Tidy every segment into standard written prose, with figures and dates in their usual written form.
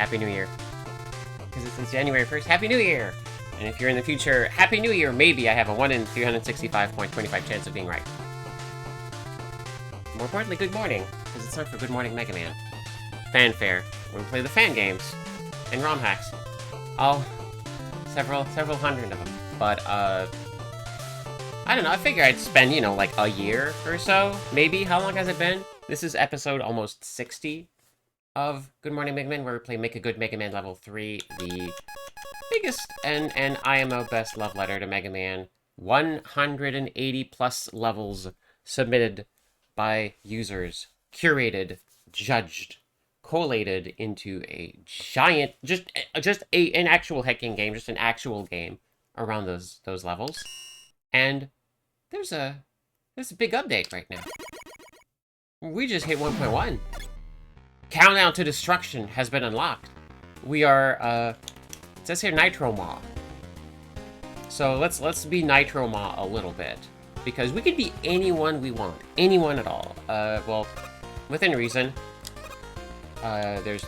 Happy New Year. Because it's since January 1st, Happy New Year! And if you're in the future, Happy New Year, maybe I have a 1 in 365.25 chance of being right. More importantly, good morning, because it's time for Good Morning Mega Man. Fanfare, when we play the fan games, and ROM hacks. Oh, several hundred of them. But, I don't know, I figure I'd spend, you know, like a year or so, maybe. How long has it been? This is episode almost 60 of Good Morning Mega Man, where we play Make a Good Mega Man Level 3, the biggest and IMO best love letter to Mega Man. 180 plus levels submitted by users, curated, judged, collated into a giant, just an actual hacking game, just an actual game around those levels. And there's a big update right now. We just hit 1.1. Countdown to Destruction has been unlocked. We are, it says here Nitro Maw. So let's be Nitro Maw a little bit. Because we could be anyone we want. Anyone at all. Well, within reason. There's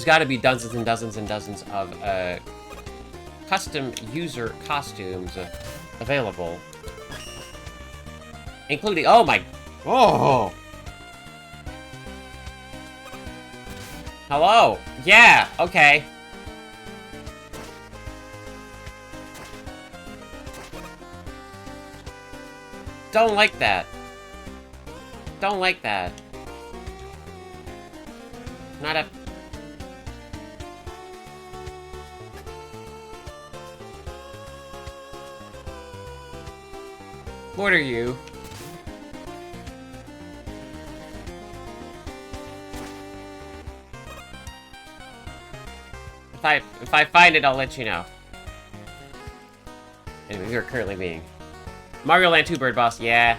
gotta be dozens and dozens and dozens of, custom user costumes available. Including, oh my, oh! Hello! Yeah, okay. Don't like that. Don't like that. Not a... What are you? If I find it, I'll let you know. Anyway, we are currently being Mario Land 2 Bird Boss. Yeah.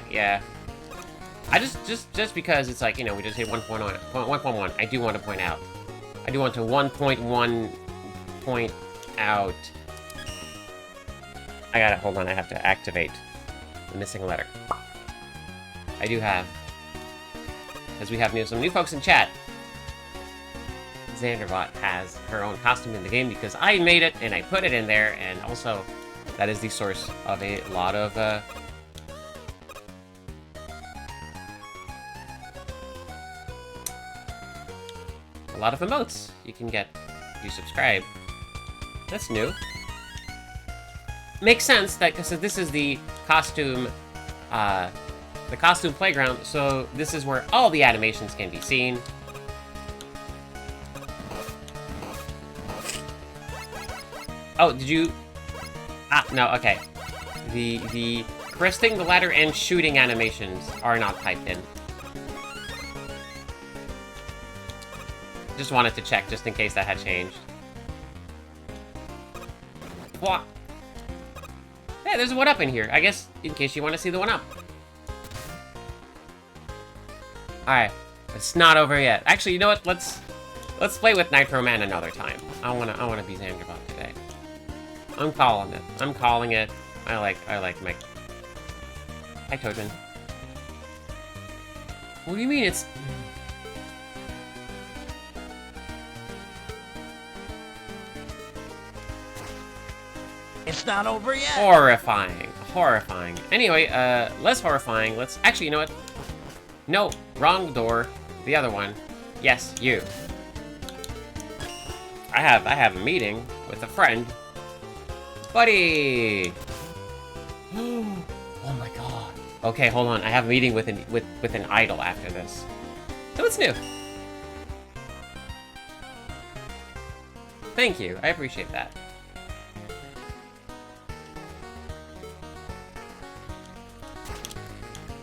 I just because it's like, you know, we just hit 1.1. I do want to point out. I do want to 1.1 point out. I gotta hold on. I have to activate the missing letter. I do have, because we have some new folks in chat. Xanderbot has her own costume in the game because I made it and I put it in there, and also that is the source of a lot of emotes you can get if you subscribe. That's new. Makes sense that because this is the costume playground, so this is where all the animations can be seen. Oh, did you... Ah, no, okay. The cresting the ladder and shooting animations are not typed in. Just wanted to check, just in case that had changed. What? Yeah, there's a 1-up in here. I guess, in case you want to see the 1-up. Alright. It's not over yet. Actually, you know what? Let's play with Nitro Man another time. I wanna be Xanderbot today. I'm calling it. I'm calling it. I like Mike. Hi, Toten. What do you mean it's... It's not over yet. Horrifying. Horrifying. Anyway, less horrifying. Let's... Actually, you know what? No, wrong door. The other one. Yes, you. I have a meeting with a friend. Buddy! Oh my god. Okay, hold on. I have a meeting with an idol after this. So it's new. Thank you. I appreciate that.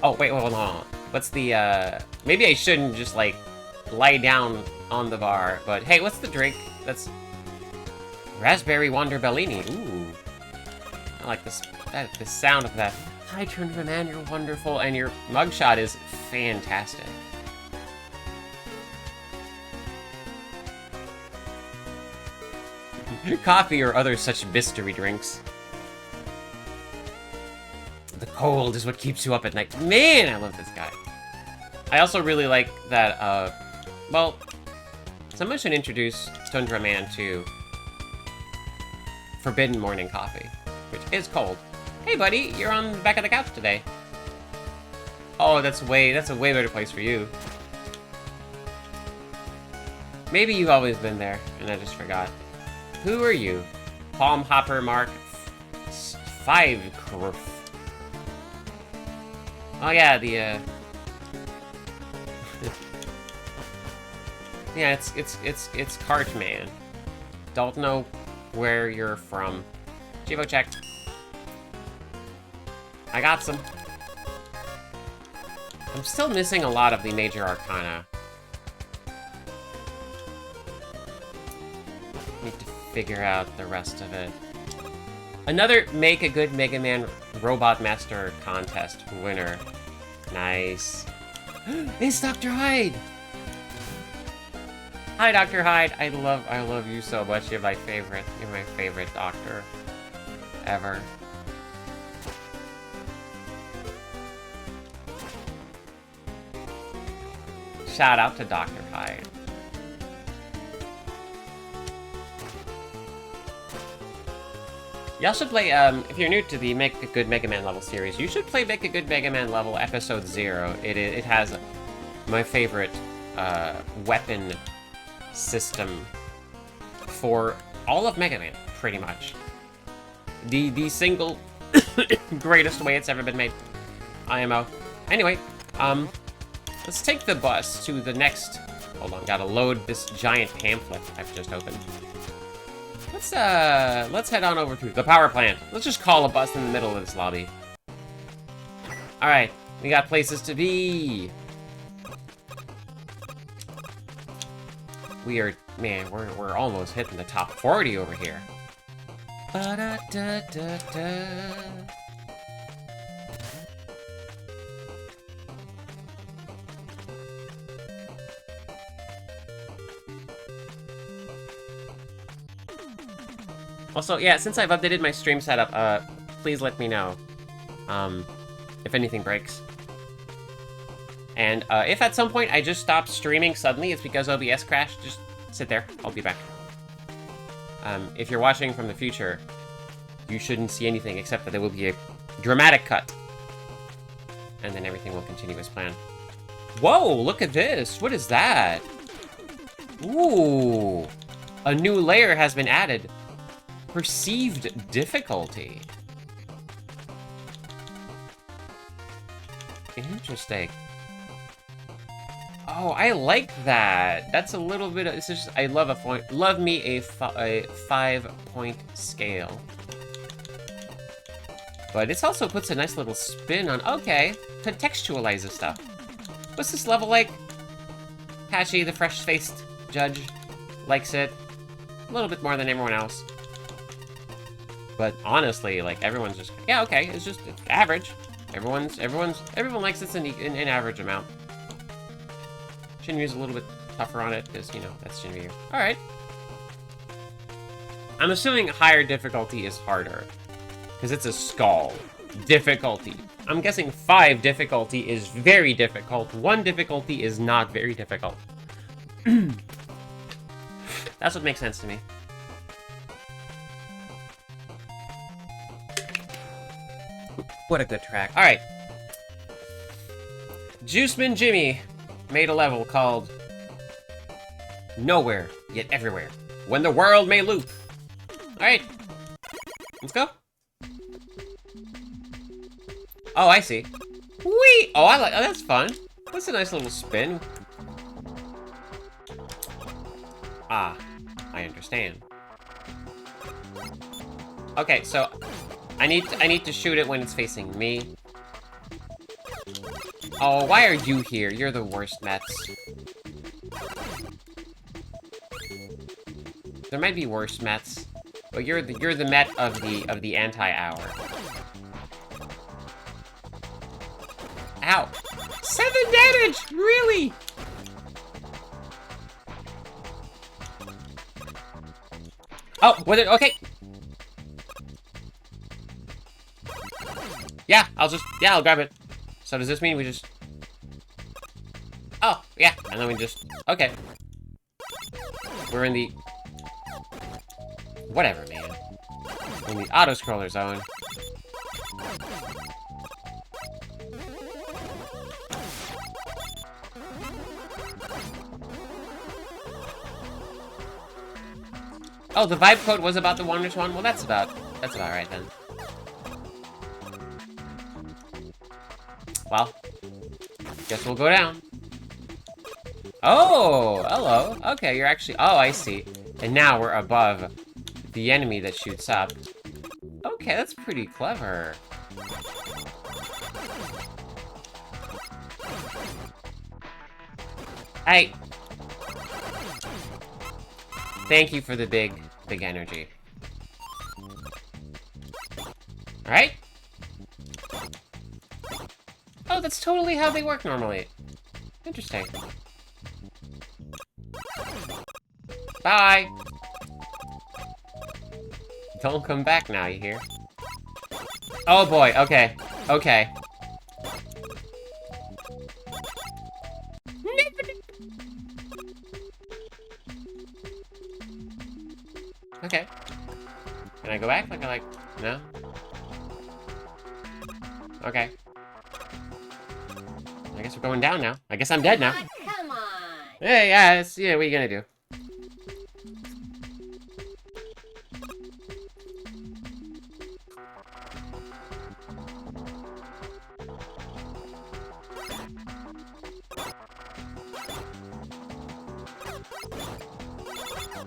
Oh, wait, hold on. What's the, maybe I shouldn't just, like, lie down on the bar, but hey, what's the drink? That's... Raspberry Wander Bellini. Ooh. I like this, the sound of that. Hi, Tournament Man, you're wonderful, and your mugshot is fantastic. Coffee or other such mystery drinks. The cold is what keeps you up at night. Man, I love this guy. I also really like that, well, Someone should introduce Tundra Man to Forbidden Morning Coffee, which is cold. Hey, buddy, you're on the back of the couch today. Oh, that's a way better place for you. Maybe you've always been there, and I just forgot. Who are you? Palm Hopper Mark 5. Oh yeah, the yeah, it's Cartman. Don't know where you're from. Chivo check. I got some. I'm still missing a lot of the major arcana. Need to figure out the rest of it. Another Make a Good Mega Man Robot Master Contest winner. Nice. It's Dr. Hyde! Hi, Dr. Hyde. I love you so much. You're my favorite. You're my favorite doctor ever. Shout out to Dr. Hyde. Y'all should play, if you're new to the Make a Good Mega Man level series, you should play Make a Good Mega Man level episode 0. It has my favorite, weapon system for all of Mega Man, pretty much. The single greatest way it's ever been made. IMO. Anyway, let's take the bus to the next... Hold on, gotta load this giant pamphlet I've just opened. Let's head on over to the power plant. Let's just call a bus in the middle of this lobby. Alright, we got places to be. Man, we're almost hitting the top 40 over here. Ba-da-da-da-da. Also, yeah, since I've updated my stream setup, please let me know, if anything breaks. And, if at some point I just stop streaming suddenly, it's because OBS crashed, just sit there, I'll be back. If you're watching from the future, you shouldn't see anything except that there will be a dramatic cut. And then everything will continue as planned. Whoa, look at this! What is that? Ooh! A new layer has been added. Perceived difficulty. Interesting. Oh, I like that. That's a little bit of, it's just, I love love me a 5-point scale. But it also puts a nice little spin on, okay, contextualizes stuff. What's this level like? Patchy, the fresh-faced judge, likes it a little bit more than everyone else. But honestly, like, everyone's just, yeah, okay, it's just it's average. Everyone likes this in an average amount. Shinryu's a little bit tougher on it, because, you know, that's Shinryu. Alright. I'm assuming higher difficulty is harder, because it's a skull. Difficulty. I'm guessing 5 difficulty is very difficult. 1 difficulty is not very difficult. That's what makes sense to me. What a good track. Alright. Juiceman Jimmy made a level called Nowhere, Yet Everywhere. When the World May Loop. Alright. Let's go. Oh, I see. Whee! Oh, oh, that's fun. That's a nice little spin. Ah, I understand. Okay, so I need to shoot it when it's facing me. Oh, why are you here? You're the worst, Mets. There might be worse Mets, but you're the Met of the anti-hour. Ow! 7 damage! Really? Oh, was it okay? Yeah, I'll grab it. So does this mean we just... Oh, yeah, and then we just... Okay. We're in the... Whatever, man. We're in the auto-scroller zone. Oh, the vibe code was about the Wonder Swan? Well, that's about right then. Well, guess we'll go down. Oh, hello. Okay, you're actually... Oh, I see. And now we're above the enemy that shoots up. Okay, that's pretty clever. Hey. Thank you for the big energy. Alright. Oh, that's totally how they work normally. Interesting. Bye! Don't come back now, you hear? Oh boy, okay. Okay. Okay. Can I go back? Like, no? Okay. I guess we're going down now. I guess I'm dead now. Come on. Hey, yeah, yeah, what are you gonna do?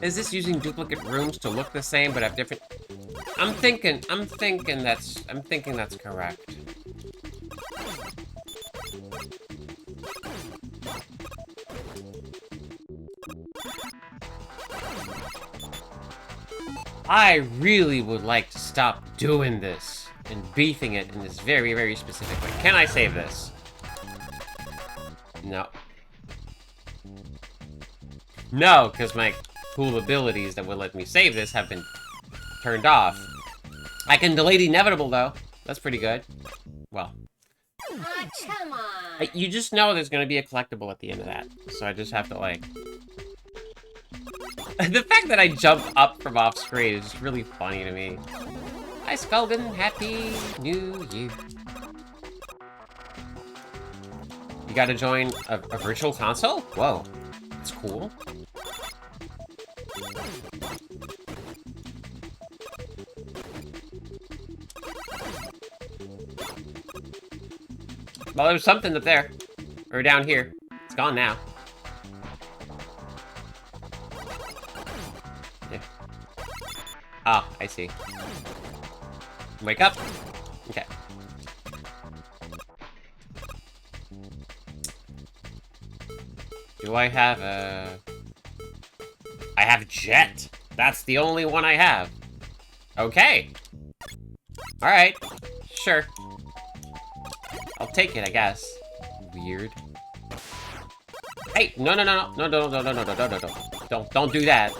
Is this using duplicate rooms to look the same but have different... I'm thinking that's correct. I really would like to stop doing this and beefing it in this very, very specific way. Can I save this? No. No, because my cool abilities that would let me save this have been turned off. I can delay the inevitable, though. That's pretty good. Well. Oh, come on. You just know there's going to be a collectible at the end of that. So I just have to, like... The fact that I jump up from off screen is just really funny to me. Hi, Skulgan. Happy New Year. You gotta join a virtual console? Whoa. That's cool. Well, there was something up there. Or down here. It's gone now. Yeah. Ah, I see. Wake up. Okay. Do I have a... I have Jet. That's the only one I have. Okay. Alright. Sure. I'll take it, I guess. Weird. Hey! No, no, no, no, no, no, no, no, no, no, no, no. Don't do that.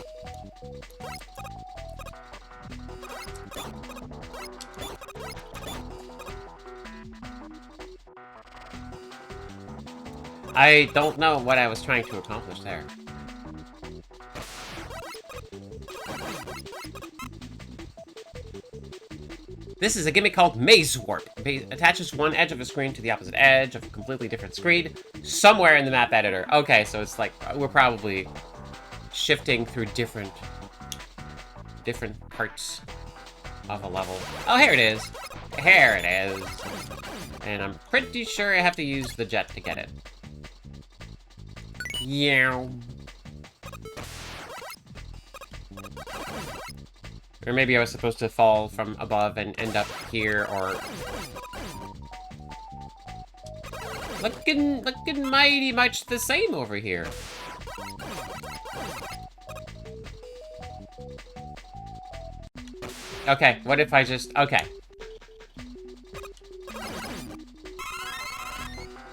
I don't know what I was trying to accomplish there. This is a gimmick called Maze Warp. It attaches one edge of a screen to the opposite edge of a completely different screen, somewhere in the map editor. Okay, so it's like, we're probably shifting through different parts of a level. Oh, here it is. Here it is. And I'm pretty sure I have to use the jet to get it. Yeah. Or maybe I was supposed to fall from above and end up here, or... Looking mighty much the same over here. Okay, what if I just... Okay.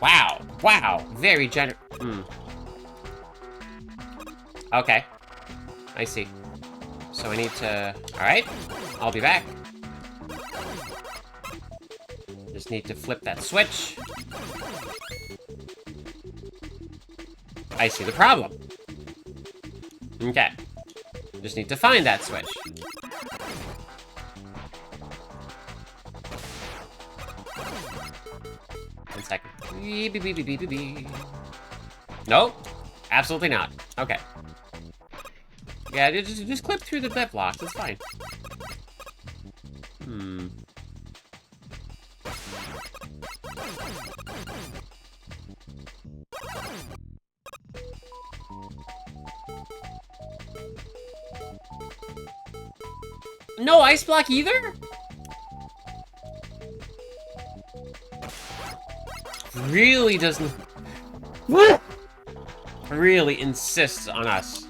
Wow, wow, very Okay, I see. So I need to... Alright, I'll be back. Just need to flip that switch. I see the problem. Okay. Just need to find that switch. One second. Beep, beep, beep, beep, beep, beep. Nope. Absolutely not. Okay. Yeah, just clip through the bed blocks. It's fine. Hmm. No ice block either? Really doesn't... really insists on us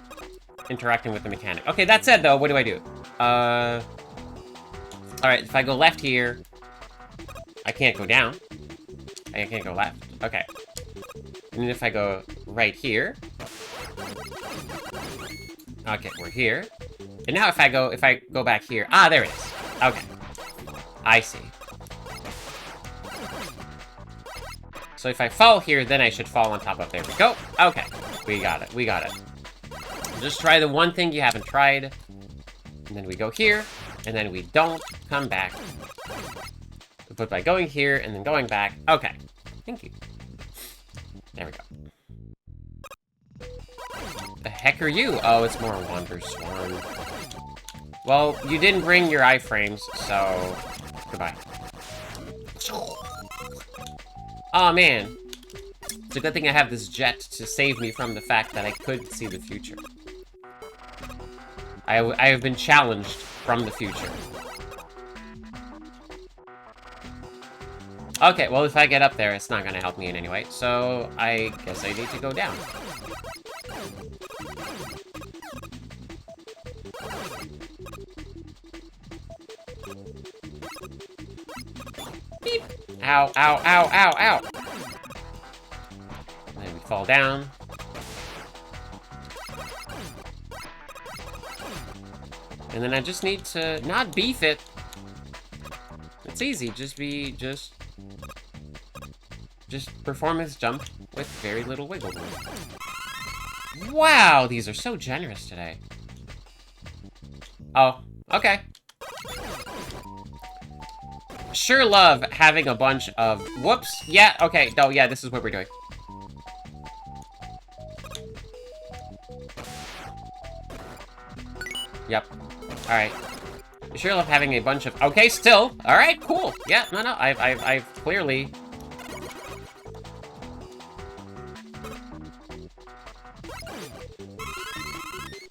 interacting with the mechanic. Okay, that said, though, what do I do? Alright, if I go left here... I can't go down. I can't go left. Okay. And then if I go right here... Okay, we're here. And now if I go back here... Ah, there it is. Okay. I see. So if I fall here, then I should fall on top of... There we go. Okay. We got it. We got it. Just try the one thing you haven't tried. And then we go here. And then we don't come back. But by going here and then going back... Okay. Thank you. There we go. The heck are you? Oh, it's more Wandersworn. Well, you didn't bring your iframes, so... Goodbye. Oh man. It's a good thing I have this jet to save me from the fact that I could see the future. I have been challenged from the future. Okay, well if I get up there, it's not gonna help me in any way, so I guess I need to go down. Beep! Ow, ow, ow, ow, ow! And then we fall down. And then I just need to not beef it. It's easy, just perform this jump with very little wiggle room. Wow, these are so generous today. Oh, okay. Sure love having a bunch of... Whoops. Yeah, okay. No, yeah, this is what we're doing. Yep. Alright. Sure love having a bunch of... Okay, still. Alright, cool. Yeah, no, I've clearly...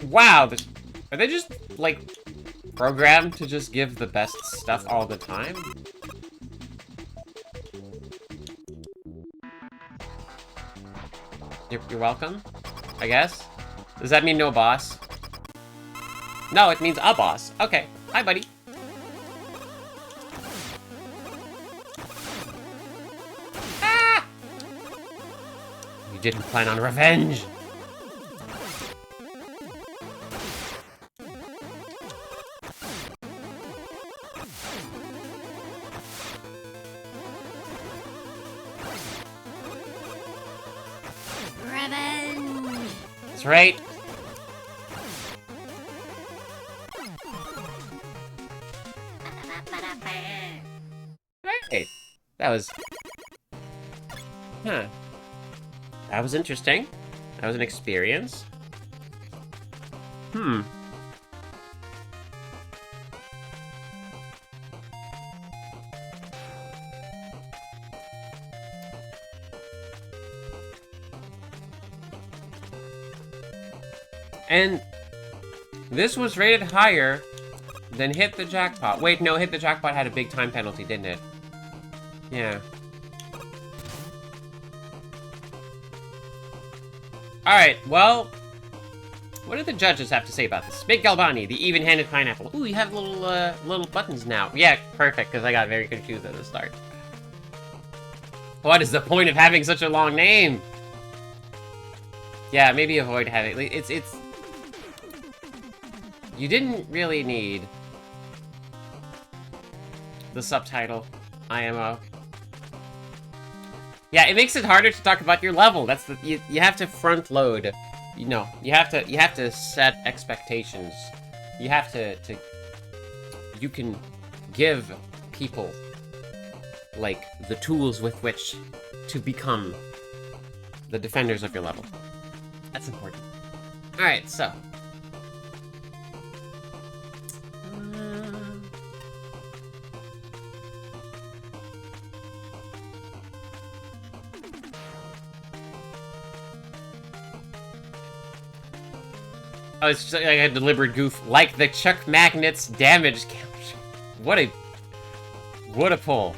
Wow, are they just, like, programmed to just give the best stuff all the time? You're welcome, I guess? Does that mean no boss? No, it means a boss. Okay, hi, buddy. Ah! You didn't plan on revenge! That's right. Hey, that was... Huh. That was interesting. That was an experience. Hmm. And this was rated higher than Hit the Jackpot. Wait, no, Hit the Jackpot had a big time penalty, didn't it? Yeah. Alright, well, what do the judges have to say about this? Big Galbani, the even-handed pineapple. Ooh, you have little buttons now. Yeah, perfect, because I got very confused at the start. What is the point of having such a long name? Yeah, maybe avoid having... It's... You didn't really need the subtitle, IMO. Yeah, it makes it harder to talk about your level. That's the... You have to front load you know, you have to set expectations. You have to you can give people like the tools with which to become the defenders of your level. That's important. All right, so oh, it's just like a deliberate goof, like the Chuck Magnet's damage count. What a pull.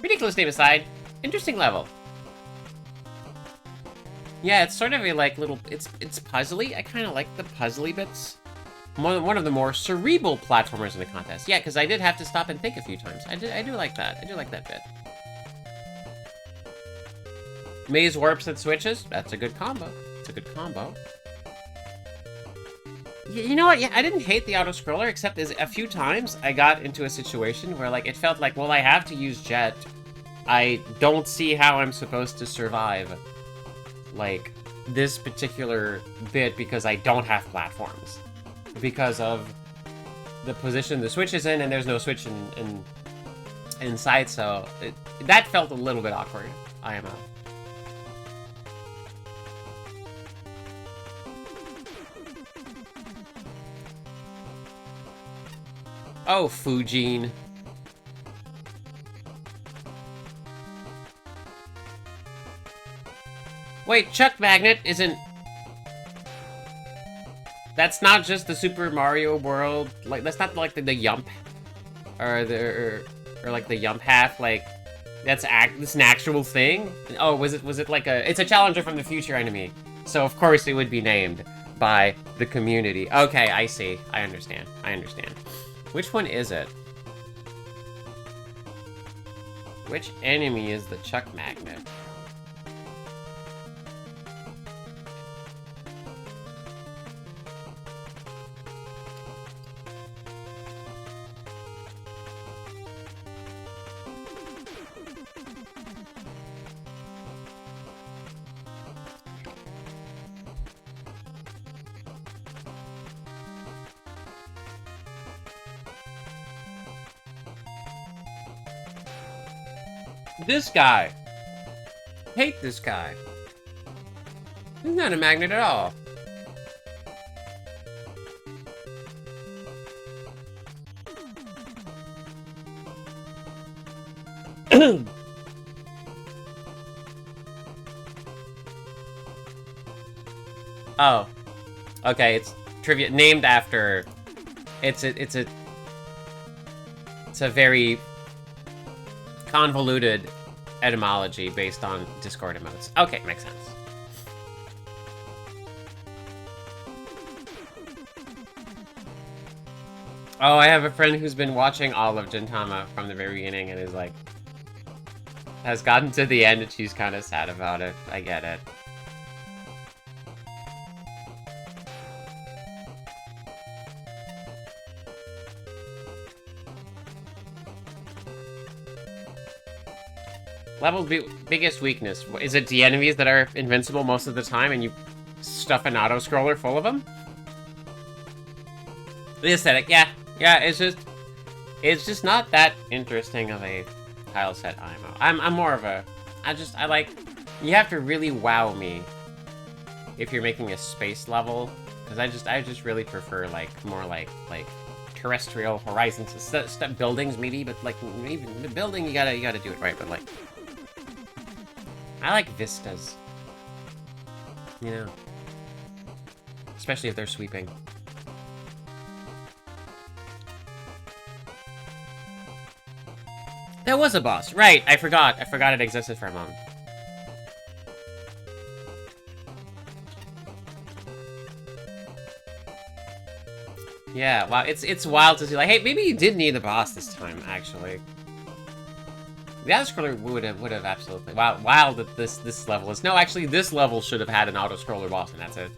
Ridiculous name aside, interesting level. Yeah, it's sort of a like little, it's puzzly. I kind of like the puzzly bits. One of the more cerebral platformers in the contest. Yeah, because I did have to stop and think a few times. I do like that. I do like that bit. Maze warps and switches. That's a good combo. It's a good combo. You know what? Yeah, I didn't hate the auto-scroller, except as a few times I got into a situation where, like, it felt like, well, I have to use Jet. I don't see how I'm supposed to survive, like, this particular bit because I don't have platforms. Because of the position the Switch is in, and there's no Switch inside, so that felt a little bit awkward, IMO. Oh, Fujin. Wait, Chuck Magnet isn't... That's not just the Super Mario World, like, that's not like the Yump, or like the Yump half, like, that's an actual thing? Oh, was it like it's a challenger from the future enemy, so of course it would be named by the community. Okay, I see, I understand. Which one is it? Which enemy is the Chuck Magnet? This guy. Hate this guy. He's not a magnet at all. Oh. Okay, it's trivia named after... It's a very convoluted etymology based on Discord emotes. Okay, makes sense. Oh, I have a friend who's been watching all of Gintama from the very beginning and is like... has gotten to the end and she's kind of sad about it. I get it. Level's biggest weakness. Is it the enemies that are invincible most of the time and you stuff an auto-scroller full of them? The aesthetic, yeah. Yeah, it's just not that interesting of a tile set IMO. I'm more of a... I like... You have to really wow me if you're making a space level. Because I just really prefer, like, more like terrestrial horizons. Buildings, maybe, but, like, even the building, you gotta do it right, but, like... I like vistas. You know. Especially if they're sweeping. That was a boss. Right, I forgot it existed for a moment. Yeah, wow, it's wild to see, like, hey, maybe you did need the boss this time, actually. The auto-scroller would have absolutely... Wow, that this level is... No, actually, this level should have had an auto-scroller boss, and that's it.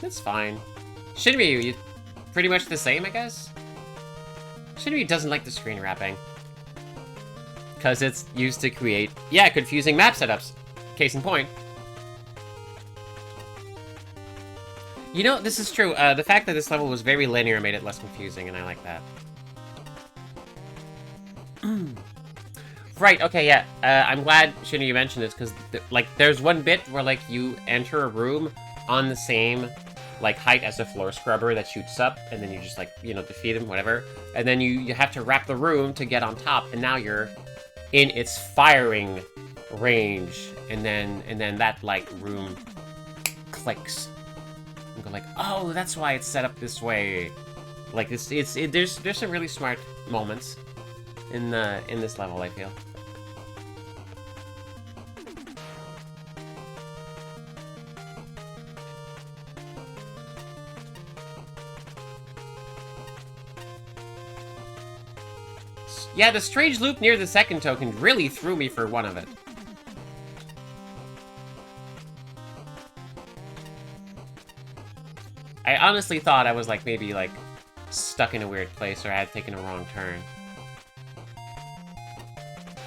That's fine. Shinryu, you pretty much the same, I guess? Shinryu doesn't like the screen wrapping. Because it's used to create, yeah, confusing map setups. Case in point. You know, this is true. The fact that this level was very linear made it less confusing, and I like that. Right, okay, yeah. I'm glad, Shinny, you mentioned this, because, like, there's one bit where, like, you enter a room on the same, like, height as a floor scrubber that shoots up, and then you just, like, you know, defeat him, whatever. And then you have to wrap the room to get on top, and now you're in its firing range. And then that, like, room clicks. And go like, oh, that's why it's set up this way. Like, there's some really smart moments in this level, I feel. Yeah, the strange loop near the second token really threw me for one of it. I honestly thought I was, like, maybe, like, stuck in a weird place or I had taken a wrong turn.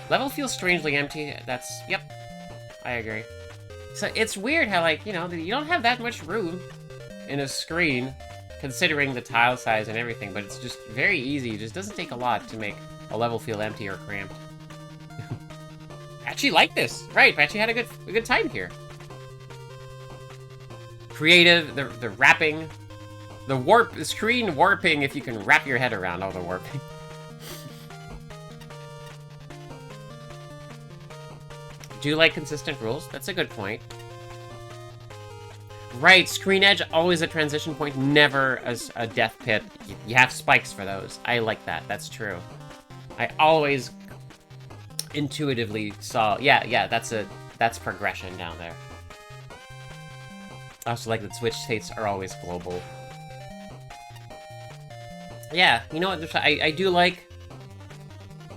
Level feels strangely empty. Yep, I agree. So it's weird how, like, you know, you don't have that much room in a screen, considering the tile size and everything, but it's just very easy. It just doesn't take a lot to make a level feel empty or cramped. Actually like this. Right, Patchy had a good time here. Creative, the wrapping, the screen warping if you can wrap your head around all the warping. Do you like consistent rules? That's a good point. Right, screen edge, always a transition point, never a death pit. You have spikes for those. I like that, that's true. I always intuitively saw, yeah, that's progression down there. I also like that Switch states are always global. Yeah, you know what, I do like...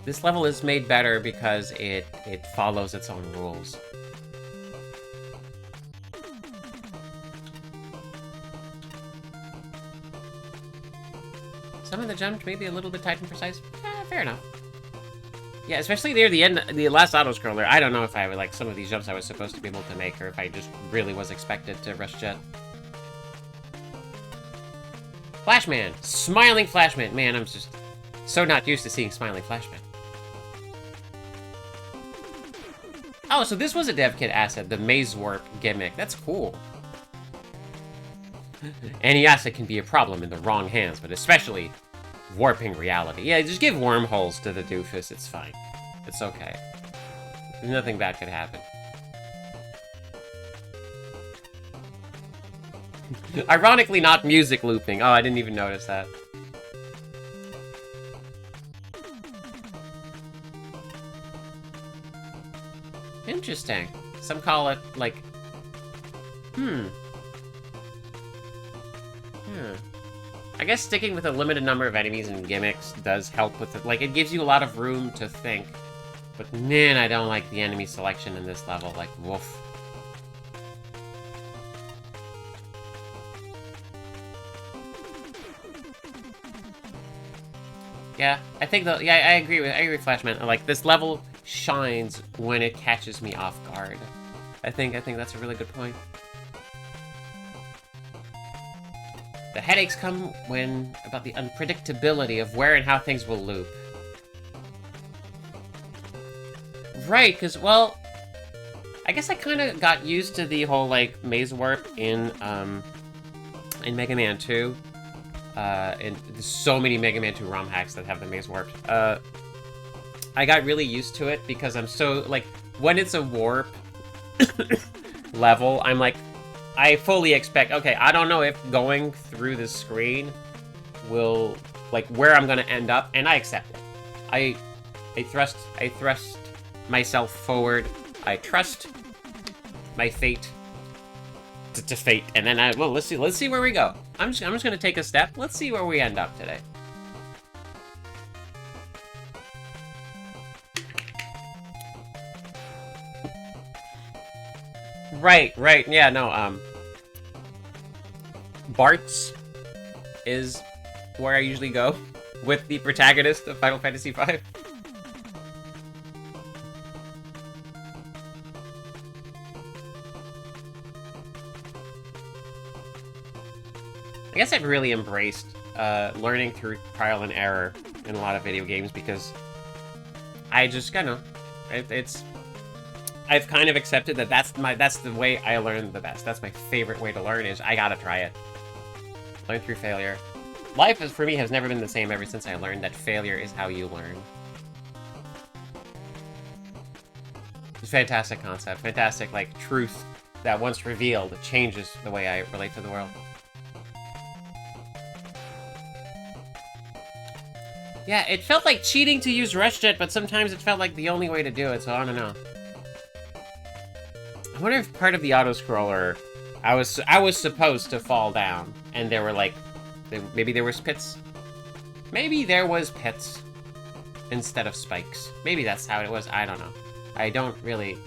This level is made better because it follows its own rules. Some of the jumps may be a little bit tight and precise. Fair enough. Yeah, especially near the end, the last auto-scroller. I don't know if I would, like, some of these jumps I was supposed to be able to make, or if I just really was expected to rush jet. Flashman! Smiling Flashman! Man, I'm just so not used to seeing Smiling Flashman. Oh, so this was a dev kit asset, the Maze Warp gimmick. That's cool. Any asset can be a problem in the wrong hands, but especially warping reality. Yeah, just give wormholes to the doofus, it's fine. It's okay. Nothing bad could happen. Ironically, not music looping. Oh, I didn't even notice that. Interesting. Some call it, like... I guess sticking with a limited number of enemies and gimmicks does help with it. Like, it gives you a lot of room to think. But man, I don't like the enemy selection in this level. Like, woof. Yeah, I think I agree with Flashman. Like, this level shines when it catches me off guard. I think that's a really good point. The headaches come about the unpredictability of where and how things will loop. Right, because, well, I guess I kind of got used to the whole, like, maze warp in Mega Man 2. And there's so many Mega Man 2 ROM hacks that have the maze warp. I got really used to it because I'm so, like, when it's a warp level, I'm like, I fully expect, okay, I don't know if going through the screen will, like, where I'm gonna end up, and I accept it. I thrust myself forward. I trust my fate to fate, and then well, let's see where we go. I'm just gonna take a step. Let's see where we end up today. Right, yeah, no, Bart's is where I usually go with the protagonist of Final Fantasy V. I guess I've really embraced learning through trial and error in a lot of video games because I just kind of, I've kind of accepted that that's the way I learn the best. That's my favorite way to learn is I gotta try it. Learn through failure. Life for me has never been the same ever since I learned that failure is how you learn. It's a fantastic concept, fantastic like truth that once revealed changes the way I relate to the world. Yeah, it felt like cheating to use RushJet, but sometimes it felt like the only way to do it, so I don't know. I wonder if part of the auto-scroller, I was supposed to fall down, and there were like, maybe there was pits? Maybe there was pits instead of spikes. Maybe that's how it was, I don't know. I don't really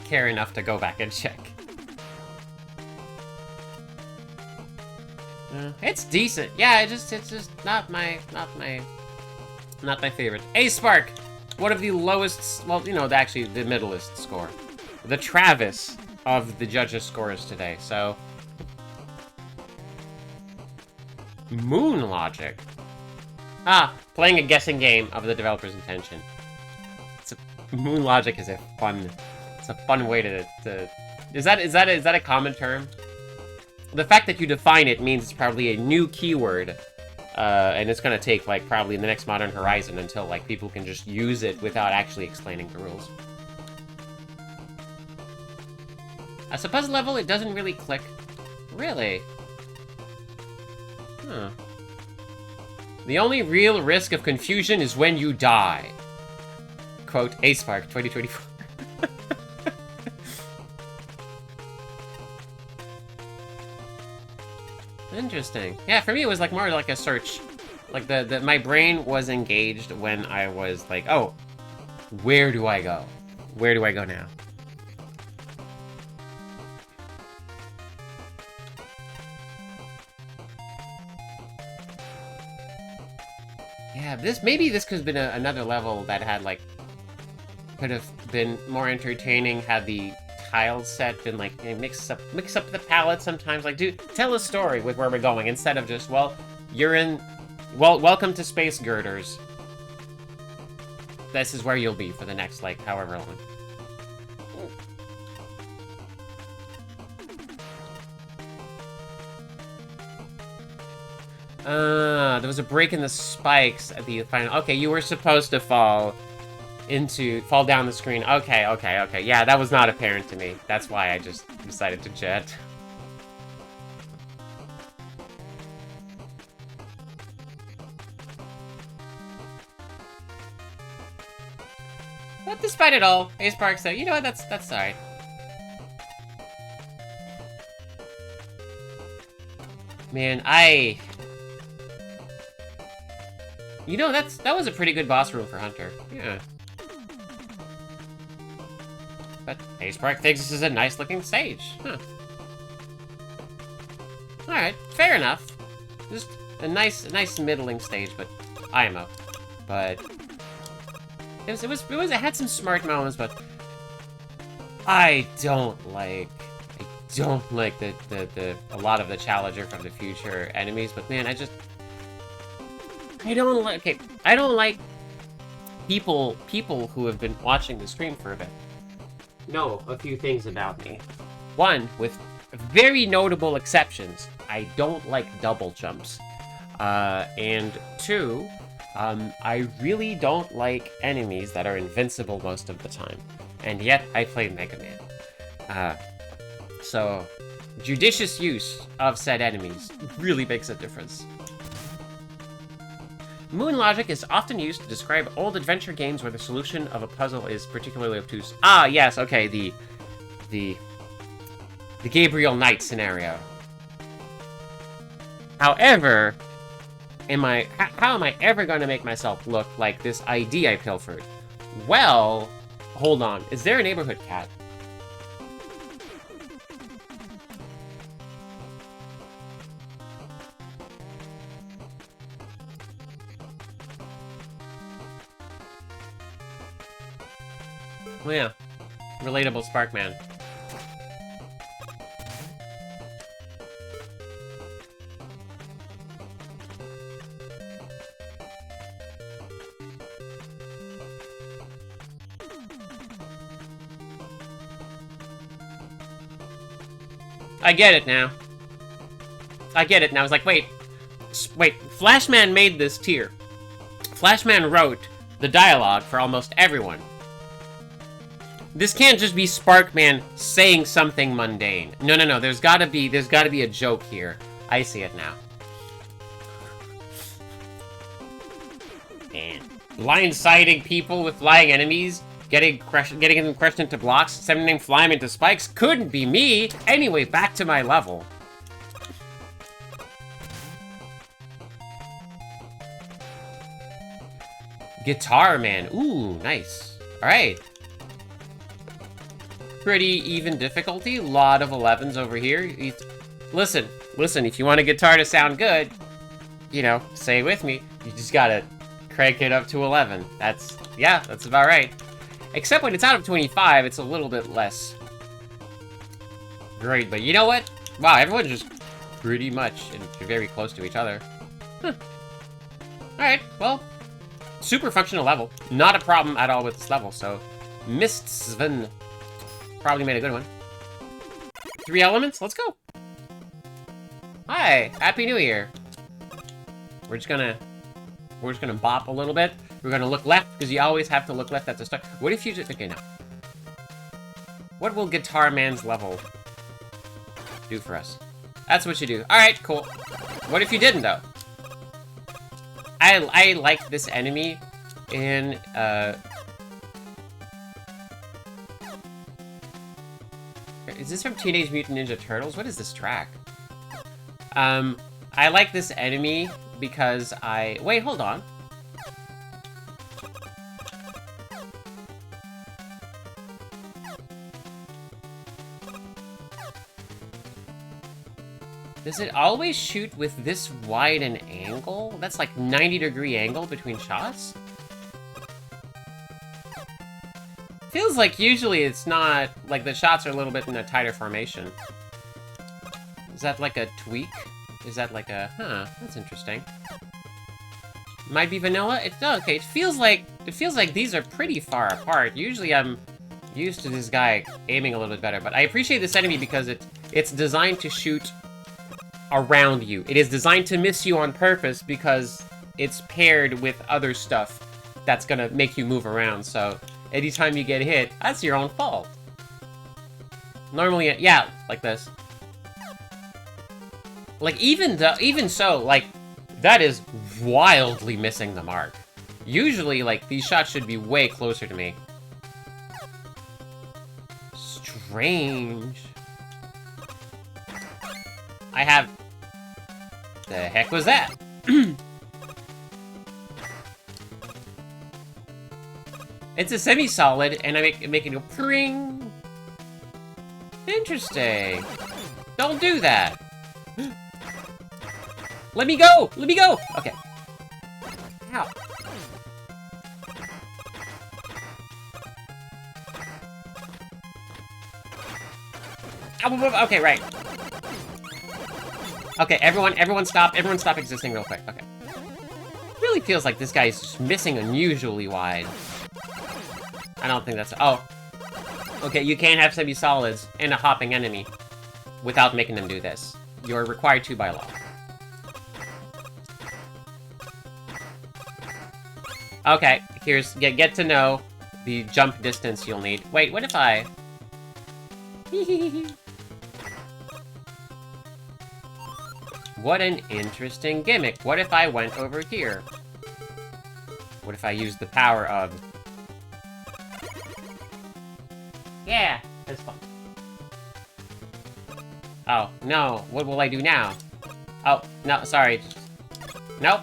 care enough to go back and check. It's decent. Yeah, it's just not my favorite. A Spark, one of the lowest, well, you know, actually the middleest score. The Travis of the judges' scores today, so. Moon Logic. Ah, playing a guessing game of the developer's intention. Moon Logic is a fun way to is that a common term? The fact that you define it means it's probably a new keyword, and it's gonna take like probably the next Modern Horizon until like people can just use it without actually explaining the rules. As a puzzle level, it doesn't really click. Really? Huh. The only real risk of confusion is when you die. Quote, A Spark 2024. Interesting. Yeah, for me it was like more like a search. Like my brain was engaged when I was like, oh, where do I go? Where do I go now? Yeah, maybe this could have been another level that had like, could have been more entertaining had the tile set been like, you know, mix up the palette sometimes, like tell a story with where we're going instead of just, well, welcome to Space Girders. This is where you'll be for the next like however long. There was a break in the spikes at the final. Okay, you were supposed to fall down the screen. Okay. Yeah, that was not apparent to me. That's why I just decided to jet. But despite it all, Ace Park said, you know what, that's alright. Man, you know, that was a pretty good boss room for Hunter. Yeah. But Ace Park thinks this is a nice-looking stage. Huh. Alright, fair enough. Just a nice middling stage, but IMO. But it had some smart moments, but I don't like a lot of the Challenger from the future enemies, but man, I don't like people who have been watching the stream for a bit know a few things about me. One, with very notable exceptions, I don't like double jumps. And two, I really don't like enemies that are invincible most of the time. And yet, I play Mega Man. So, judicious use of said enemies really makes a difference. Moon Logic is often used to describe old adventure games where the solution of a puzzle is particularly obtuse. Ah, yes, okay, the Gabriel Knight scenario. However, how am I ever going to make myself look like this ID I pilfered? Well, hold on. Is there a neighborhood cat? Oh yeah, relatable Sparkman. I get it now. I get it now. I was like, wait. Flashman made this tier. Flashman wrote the dialogue for almost everyone. This can't just be Sparkman saying something mundane. No. There's gotta be a joke here. I see it now. Man. Blindsiding people with flying enemies, getting them crushed into blocks, sending Flyme into spikes. Couldn't be me. Anyway, back to my level. Guitar Man. Ooh, nice. Alright. Pretty even difficulty. Lot of 11s over here. Listen, if you want a guitar to sound good, you know, say it with me. You just gotta crank it up to 11. That's about right. Except when it's out of 25, it's a little bit less great. But you know what? Wow, everyone's just pretty much very close to each other. Alright, well, super functional level. Not a problem at all with this level, so Mist Sven probably made a good one. 3 elements, let's go. Hi, Happy New Year. We're just gonna bop a little bit. We're gonna look left, because you always have to look left at the start. What if you just... Okay, no. What will Guitar Man's level do for us? That's what you do. Alright, cool. What if you didn't, though? I like this enemy in, Is this from Teenage Mutant Ninja Turtles? What is this track? I like this enemy because Wait, hold on. Does it always shoot with this wide an angle? That's like 90-degree angle between shots? Feels like usually it's not, like the shots are a little bit in a tighter formation. Is that like a tweak? Is that like a, that's interesting. Might be vanilla? Okay, it feels like these are pretty far apart. Usually I'm used to this guy aiming a little bit better, but I appreciate this enemy because it's designed to shoot around you. It is designed to miss you on purpose because it's paired with other stuff that's gonna make you move around, so anytime you get hit, that's your own fault. Normally, yeah, like this. Like, even so, like, that is wildly missing the mark. Usually, like, these shots should be way closer to me. Strange. I have... The heck was that? It's a semi-solid, and I make it go pring. Interesting. Don't do that. Let me go! Let me go! Okay. Ow. Okay, right. Okay, everyone stop existing real quick. Okay. Really feels like this guy's just missing unusually wide. I don't think that's... Oh. Okay, you can't have semi-solids and a hopping enemy without making them do this. You're required to by law. Okay, here's... Get to know the jump distance you'll need. Wait, what if I... What an interesting gimmick. What if I went over here? What if I used the power of... Yeah, that's fun. Oh, no. What will I do now? Oh, no, sorry. Nope.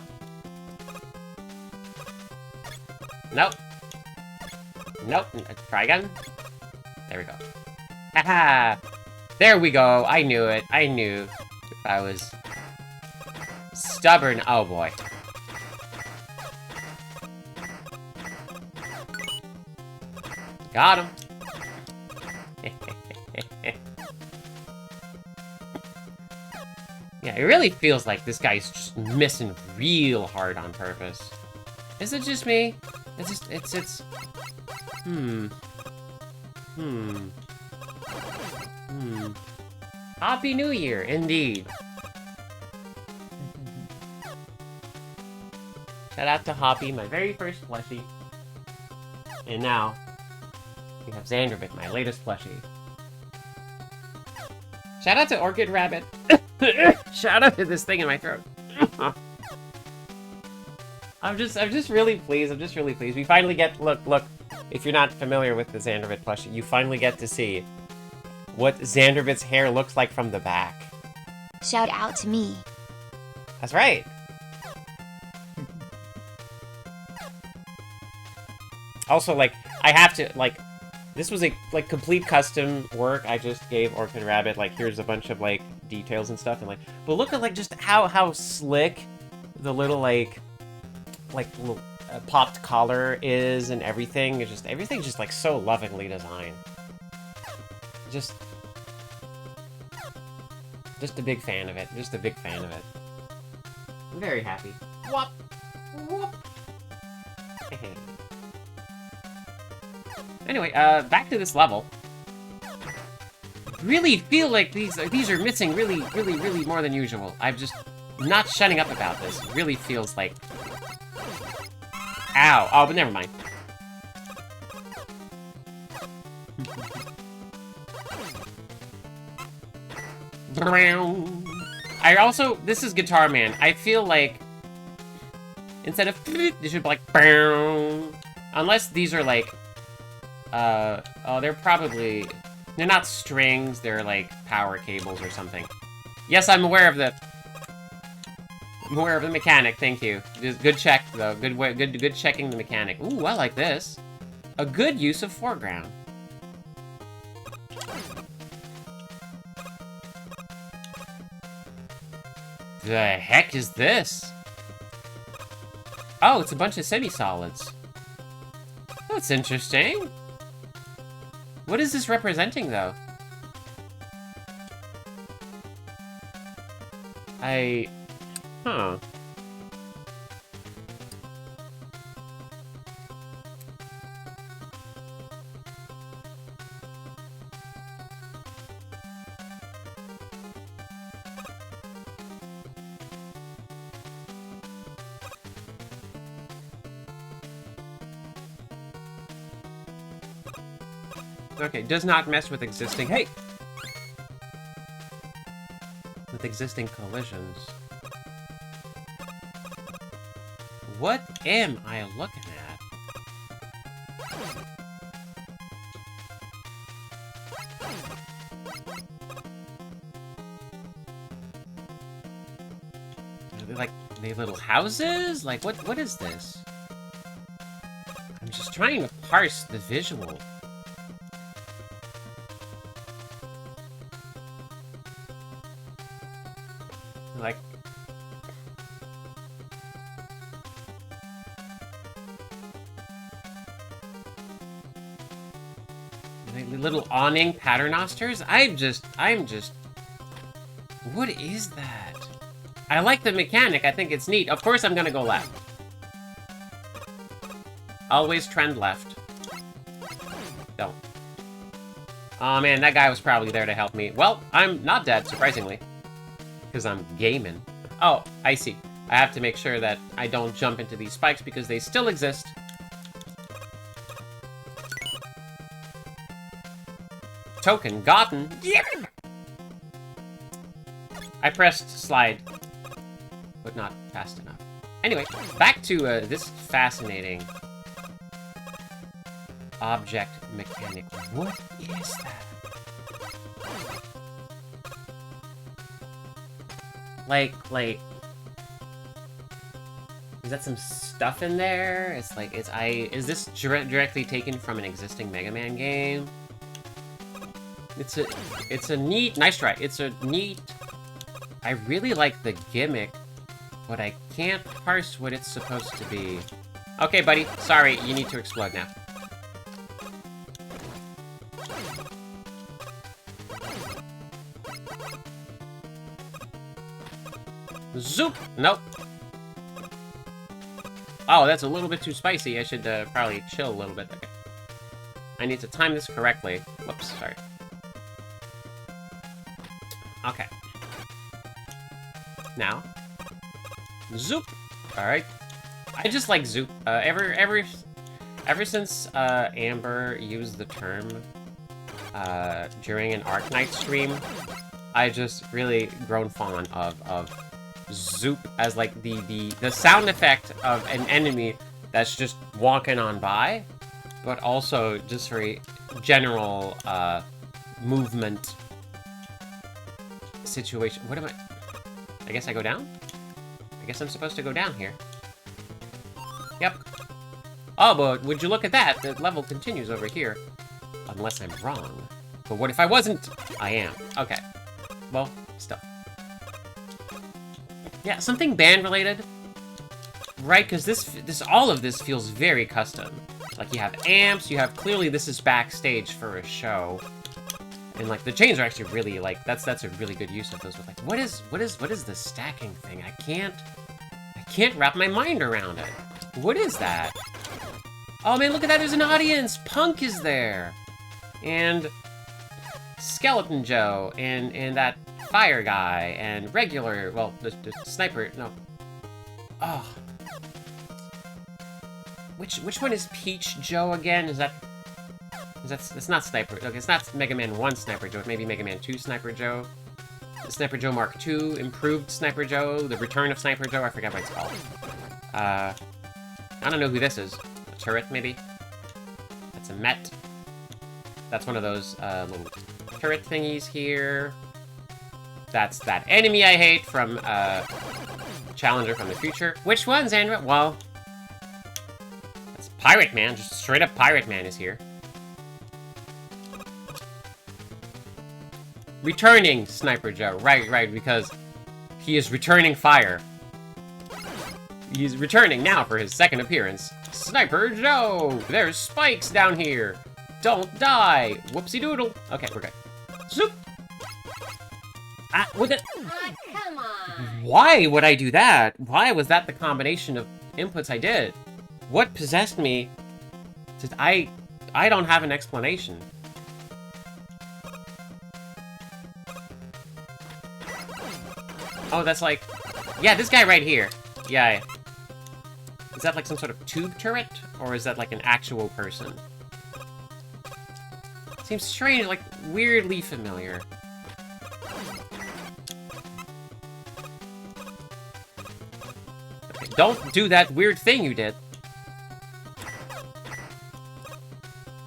Nope. Nope. Try again. There we go. Haha! There we go. I knew it. I knew if I was stubborn. Oh, boy. Got him. Yeah, it really feels like this guy's just missing real hard on purpose. Is it just me? It's... Happy New Year, indeed. Shout out to Hoppy, my very first plushie. And now, we have Xanderbit, my latest plushie. Shout out to Orchid Rabbit. Shout out to this thing in my throat. I'm just really pleased. I'm just really pleased. We finally get, look. If you're not familiar with the Xanderbit plushie, you finally get to see what Xanderbit's hair looks like from the back. Shout out to me. That's right. Also, like, I have to, like, this was a, like, complete custom work. I just gave Orchid Rabbit, like, here's a bunch of, like, details and stuff, and, like, but look at, like, just how slick the little, like little popped collar is and everything. It's just, everything's just, like, so lovingly designed. Just a big fan of it. Just a big fan of it. I'm very happy. Whoop! Whoop! Anyway, back to this level. Really feel like these are missing really more than usual. I'm just not shutting up about this. It really feels like... Ow! Oh, but never mind. I also... This is Guitar Man. I feel like... Instead of... They should be like... Unless these are like... oh, they're probably... They're not strings, they're like power cables or something. Yes, I'm aware of the... I'm aware of the mechanic, thank you. Just good check, though. Good checking the mechanic. Ooh, I like this. A good use of foreground. The heck is this? Oh, it's a bunch of semi-solids. That's interesting. What is this representing, though? Huh. Okay, does not mess with existing... Hey! With existing collisions. What am I looking at? Are they like... They little houses? Like, what is this? I'm just trying to parse the visual. Like... Little awning paternosters? I'm just... What is that? I like the mechanic, I think it's neat. Of course I'm gonna go left. Always trend left. Don't. Oh man, that guy was probably there to help me. Well, I'm not dead, surprisingly. Because I'm gaming. Oh, I see. I have to make sure that I don't jump into these spikes because they still exist. Token gotten. Yeah! I pressed slide, but not fast enough. Anyway, back to this fascinating object mechanic. What is that? Like, is that some stuff in there? It's like, is this directly taken from an existing Mega Man game? It's a neat, nice try. It's a neat, I really like the gimmick, but I can't parse what it's supposed to be. Okay, buddy, sorry, you need to explode now. Zoop! Nope. Oh, that's a little bit too spicy. I should probably chill a little bit. Okay. I need to time this correctly. Whoops, sorry. Okay. Now. Zoop! Alright. I just like Zoop. Ever since Amber used the term during an Arknight stream, I just really grown fond of Zoop as like the sound effect of an enemy that's just walking on by, but also just very general movement situation. What am I guess I go down? I guess I'm supposed to go down here. Yep. Oh, but would you look at that? The level continues over here. Unless I'm wrong. But what if I wasn't? I am. Okay. Well, still. Yeah, something band related. Right, because all of this feels very custom. Like you have amps, you have clearly this is backstage for a show. And like the chains are actually really like that's a really good use of those. But like what is the stacking thing? I can't wrap my mind around it. What is that? Oh man, look at that, there's an audience! Punk is there! And Skeleton Joe, and that fire guy, and regular, well, the sniper, no. Oh. Which one is Peach Joe again? It's not Sniper, okay, it's not Mega Man 1 Sniper Joe, it may be Mega Man 2 Sniper Joe. The Sniper Joe Mark II, Improved Sniper Joe, The Return of Sniper Joe, I forgot what it's called. I don't know who this is. A turret, maybe? That's a Met. That's one of those little turret thingies here. That's that enemy I hate from Challenger from the Future. Which one, Xandra? Well, that's Pirate Man. Just straight up Pirate Man is here. Returning Sniper Joe. Right, because he is returning fire. He's returning now for his second appearance. Sniper Joe! There's spikes down here! Don't die! Whoopsie doodle! Okay, we're good. Zoop! Ah, what the— Oh, come on. Why would I do that? Why was that the combination of inputs I did? What possessed me? I don't have an explanation. Oh, that's like... Yeah, this guy right here. Yeah. Is that like some sort of tube turret? Or is that like an actual person? Seems strange, like weirdly familiar. Okay, don't do that weird thing you did.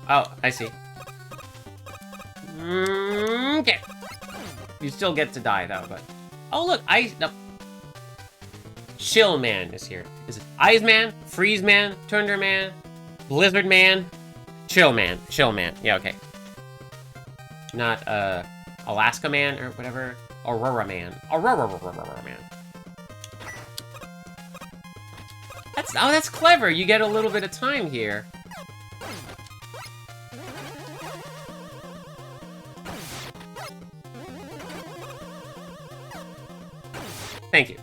Oh, I see. Okay. You still get to die though, but... Oh look, no. Chill Man is here. Is it Ice Man? Freeze Man? Thunder Man? Blizzard Man? Chill Man. Chill Man. Yeah, okay. Not, Alaska Man or whatever. Aurora Man. Aurora Man. That's clever. You get a little bit of time here. Thank you.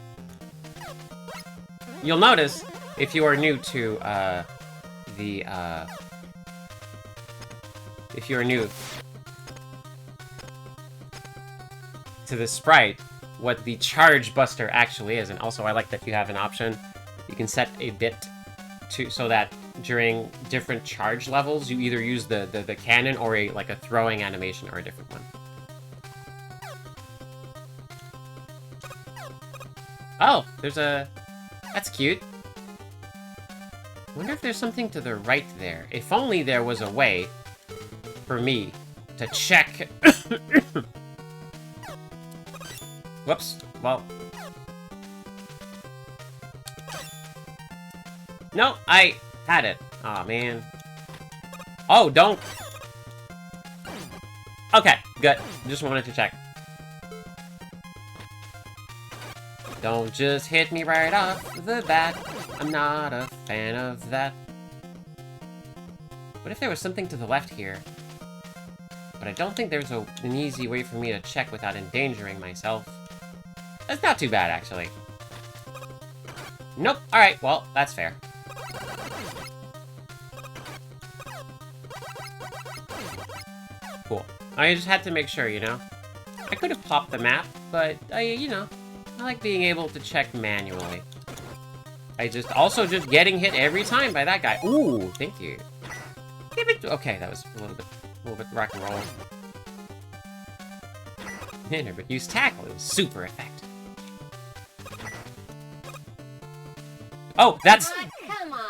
You'll notice, if you are new to, if you are new to the sprite, what the Charge Buster actually is, and also I like that you have an option. You can set a bit so that during different charge levels, you either use the cannon or like a throwing animation or a different one. Oh, there's a... That's cute. Wonder if there's something to the right there. If only there was a way for me to check... Whoops. Well... No, I had it. Aw, man. Oh, don't... Okay, good. Just wanted to check. Don't just hit me right off the bat. I'm not a fan of that. What if there was something to the left here? But I don't think there's an easy way for me to check without endangering myself. That's not too bad, actually. Nope. Alright, well, that's fair. Cool. I just had to make sure, you know? I could have popped the map, but, you know, I like being able to check manually. Also just getting hit every time by that guy. Ooh, thank you. Okay, that was a little bit rock and roll. Never use tackle. It was super effective. Oh, that's... Oh, come on.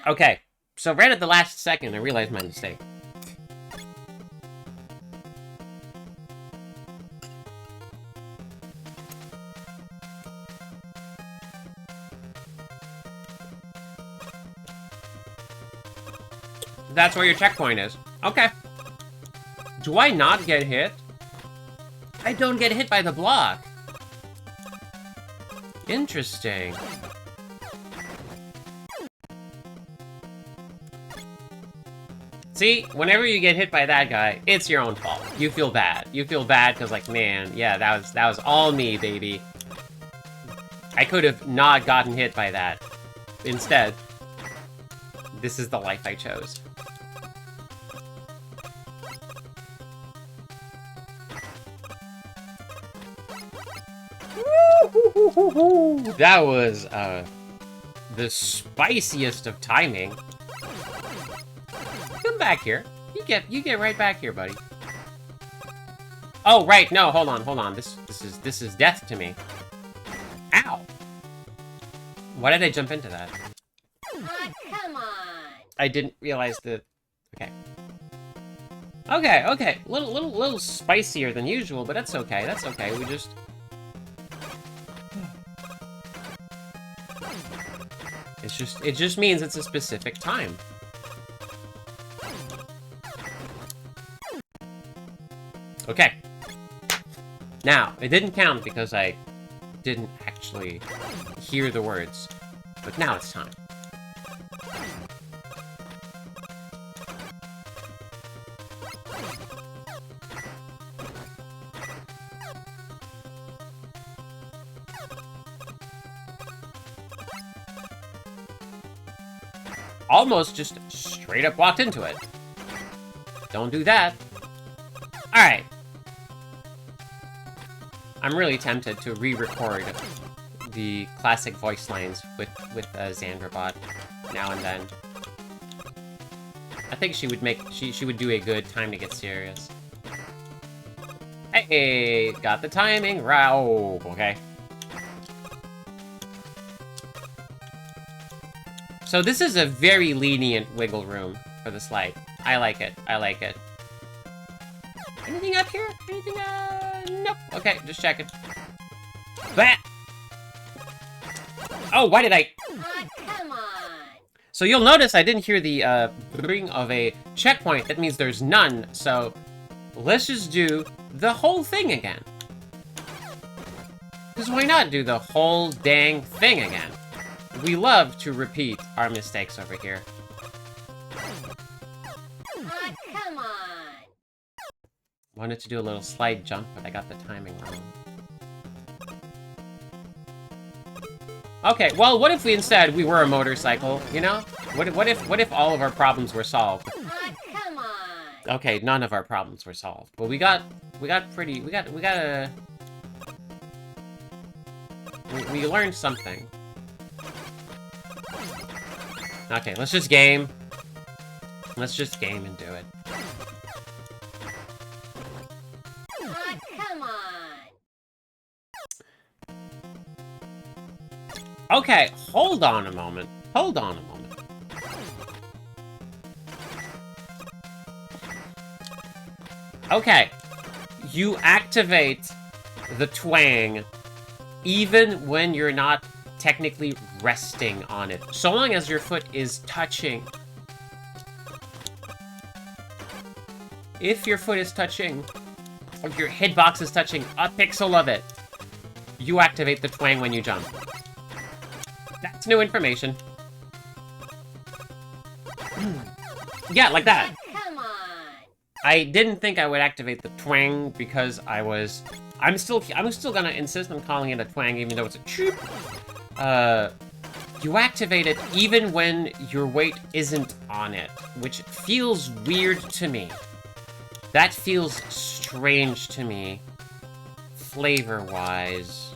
Okay, so right at the last second, I realized my mistake. That's where your checkpoint is. Okay. Do I not get hit? I don't get hit by the block. Interesting. See, whenever you get hit by that guy, it's your own fault. You feel bad. You feel bad because, like, man, yeah, that was all me, baby. I could have not gotten hit by that. Instead, this is the life I chose. That was, the spiciest of timing. Come back here. You get right back here, buddy. Oh, right, no, hold on. This is death to me. Ow! Why did I jump into that? Oh, come on. I didn't realize that... Okay. Okay. Little spicier than usual, but that's okay. That's okay. We just... It just means it's a specific time. Okay. Now, it didn't count because I didn't actually hear the words. But now it's time. Almost just straight up walked into it. Don't do that. Alright. I'm really tempted to re-record the classic voice lines with Zanderbot now and then. I think she would do a good Time to Get Serious. Hey, got the timing right. Oh, okay. So this is a very lenient wiggle room for the slide. I like it. Anything up here? Anything, nope. Okay, just checking. Bat! Oh, why did I... Oh, come on. So you'll notice I didn't hear the, ring of a checkpoint. That means there's none, so... Let's just do the whole thing again. Because why not do the whole dang thing again? We love to repeat our mistakes over here. Oh, come on. Wanted to do a little slide jump, but I got the timing wrong. Okay, well, what if we instead we were a motorcycle, you know? What if all of our problems were solved? Oh, come on. Okay, none of our problems were solved. But we learned something. Okay, let's just game. Let's just game and do it. Oh, come on. Okay, hold on a moment. Okay, you activate the twang even when you're not technically resting on it, so long as your foot is touching. If your foot is touching, or if your hitbox is touching a pixel of it, you activate the twang when you jump. That's new information. Yeah, like that. Come on. I didn't think I would activate the twang because I'm still gonna insist on calling it a twang even though it's a choop. You activate it even when your weight isn't on it, which feels weird to me. That feels strange to me. flavor-wise...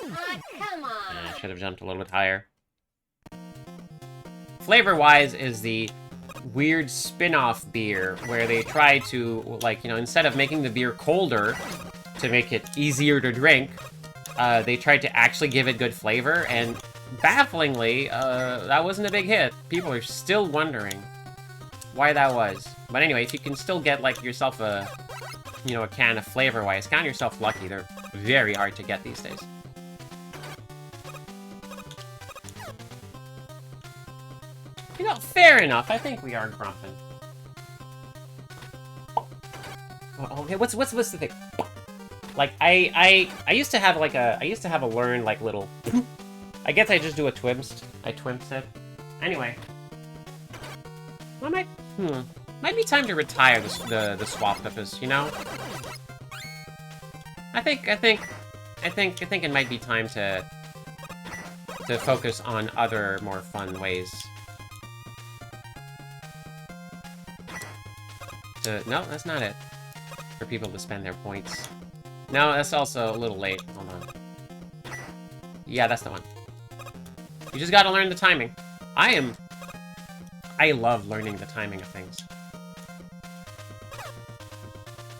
Aw, come on. I should have jumped a little bit higher. Flavor-wise is the weird spin-off beer where they try to, like, you know, instead of making the beer colder to make it easier to drink, they tried to actually give it good flavor, and bafflingly, that wasn't a big hit. People are still wondering why that was. But anyway, if you can still get, like, yourself a, you know, a can of flavor-wise, count yourself lucky. They're very hard to get these days. You know, fair enough. I think we are grumping. Oh, okay, what's the thing? Like, I used to have like a learn like little. I guess I just do a twimst. I twimst it. Anyway, I might be time to retire the Swaptopus. You know, I think it might be time to focus on other more fun ways. No, that's not it. For people to spend their points. No, that's also a little late. Hold on. Yeah, that's the one. You just gotta learn the timing. I love learning the timing of things.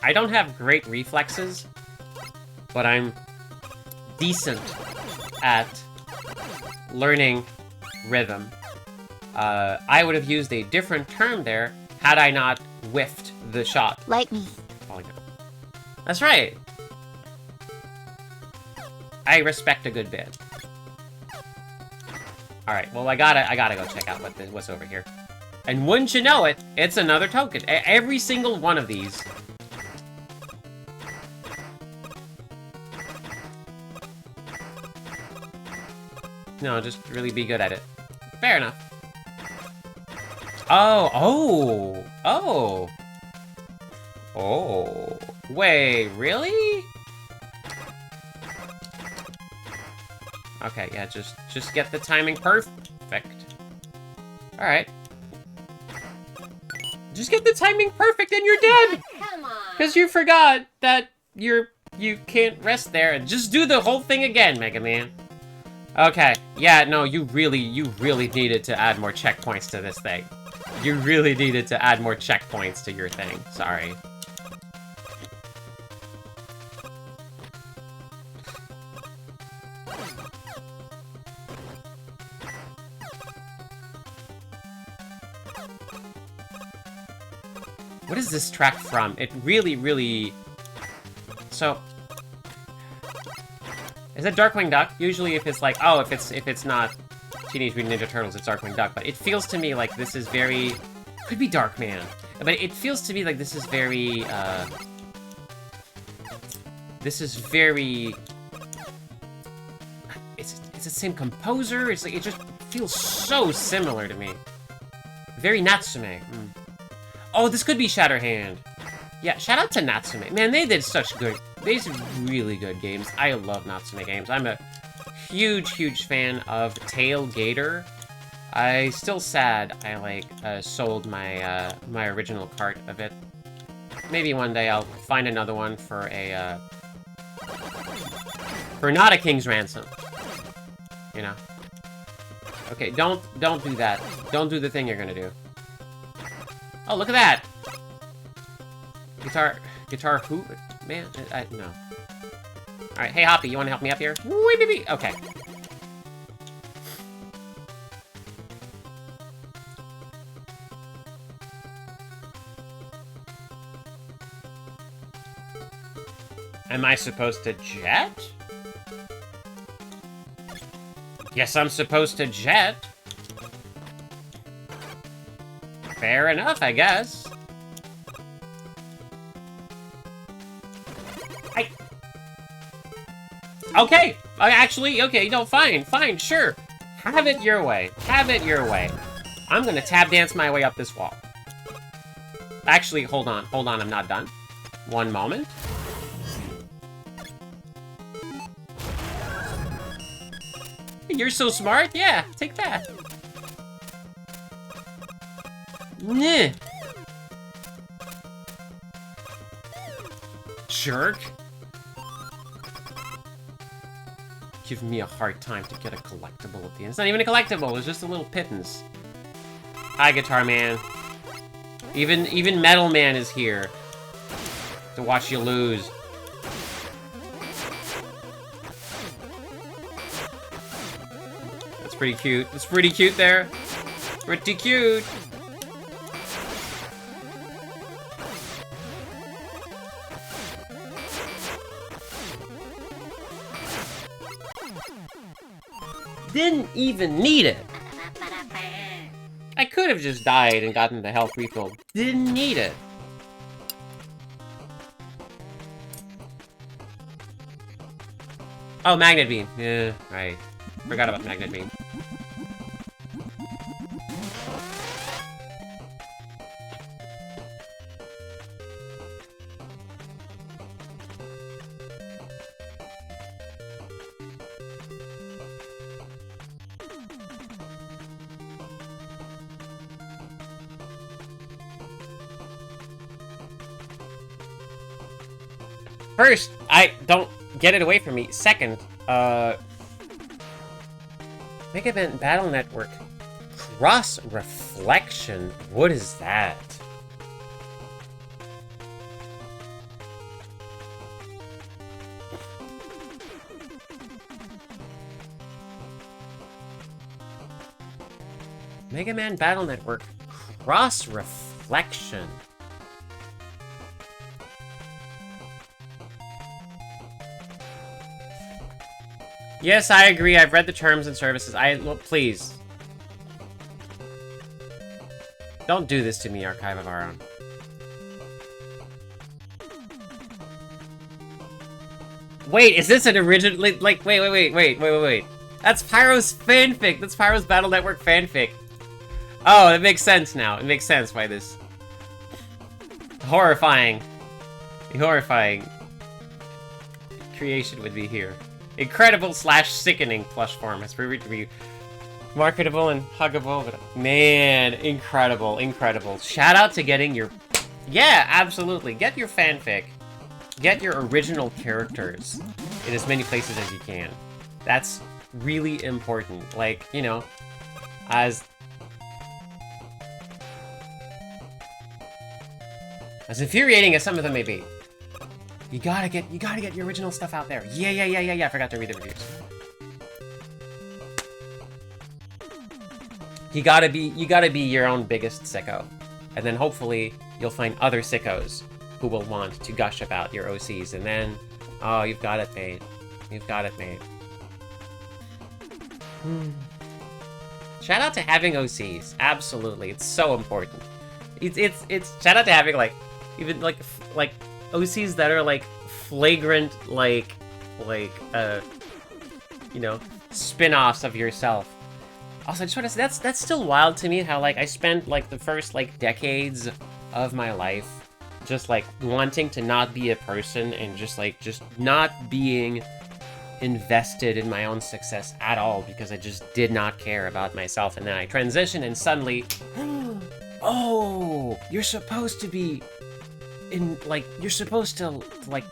I don't have great reflexes, but I'm decent at learning rhythm. I would have used a different term there had I not whiffed the shot. Like me. That's right. I respect a good bit. All right. Well, I gotta go check out what's over here. And wouldn't you know it, it's another token. Every single one of these. No, just really be good at it. Fair enough. Oh. Wait, really? Okay, yeah, just get the timing perfect. Alright. Just get the timing perfect and you're dead! Come on. Because you forgot that you can't rest there, and just do the whole thing again, Mega Man. Okay, yeah, no, you really needed to add more checkpoints to this thing. You really needed to add more checkpoints to your thing. Sorry. What is this track from? It really... So... Is it Darkwing Duck? Usually if it's like, oh, if it's not Teenage Mutant Ninja Turtles, it's Darkwing Duck. But it feels to me like this is very... Could be Darkman. But it feels to me like this is very, This is very... It's the same composer. It's like, it just feels so similar to me. Very Natsume. Oh, this could be Shatterhand. Yeah, shout out to Natsume. Man, they did really good games. I love Natsume games. I'm a huge fan of Tailgater. I still sad I sold my my original cart of it. Maybe one day I'll find another one for a for not a King's Ransom. You know. Okay, don't do that. Don't do the thing you're gonna do. Oh, look at that! Guitar who? Man, no. Alright, hey Hoppy, you wanna help me up here? Wee baby! Okay. Am I supposed to jet? Yes, I'm supposed to jet. Fair enough, I guess. Okay! Actually, okay, no, fine, sure. Have it your way. Have it your way. I'm gonna tap dance my way up this wall. Actually, hold on, I'm not done. One moment. You're so smart? Yeah, take that. Nyeh. Jerk. giving me a hard time to get a collectible at the end. It's not even a collectible, it's just a little pittance. Hi, Guitar Man. Even Metal Man is here to watch you lose. That's pretty cute. That's pretty cute there. Pretty cute. Didn't even need it. I could have just died and gotten the health refill. Didn't need it. Oh, Magnet Beam. Yeah, right. Forgot about Magnet Beam. First, don't get it away from me. Second, Mega Man Battle Network Cross Reflection. What is that? Mega Man Battle Network Cross Reflection. Yes, I agree. I've read the terms and services. Well, please. Don't do this to me, Archive of Our Own. Wait, is this an original... Like, wait. That's Pyro's fanfic. That's Pyro's Battle Network fanfic. Oh, it makes sense now. It makes sense why this... Horrifying creation would be here. Incredible / sickening plush form has proved to be marketable and huggable, but man, incredible. Shout out to getting your... Yeah, absolutely. Get your fanfic. Get your original characters in as many places as you can. That's really important. Like, you know, as infuriating as some of them may be. You gotta get your original stuff out there. Yeah. I forgot to read the reviews. You gotta be your own biggest sicko. And then hopefully you'll find other sickos who will want to gush about your OCs. And then, oh, you've got it made. Shout out to having OCs. Absolutely. It's so important. It's shout out to having even OCs that are flagrant you know, spin-offs of yourself. Also, I just want to say that's still wild to me how I spent the first decades of my life just wanting to not be a person and just not being invested in my own success at all because I just did not care about myself. And then I transitioned and suddenly, oh, you're supposed to be you're supposed to like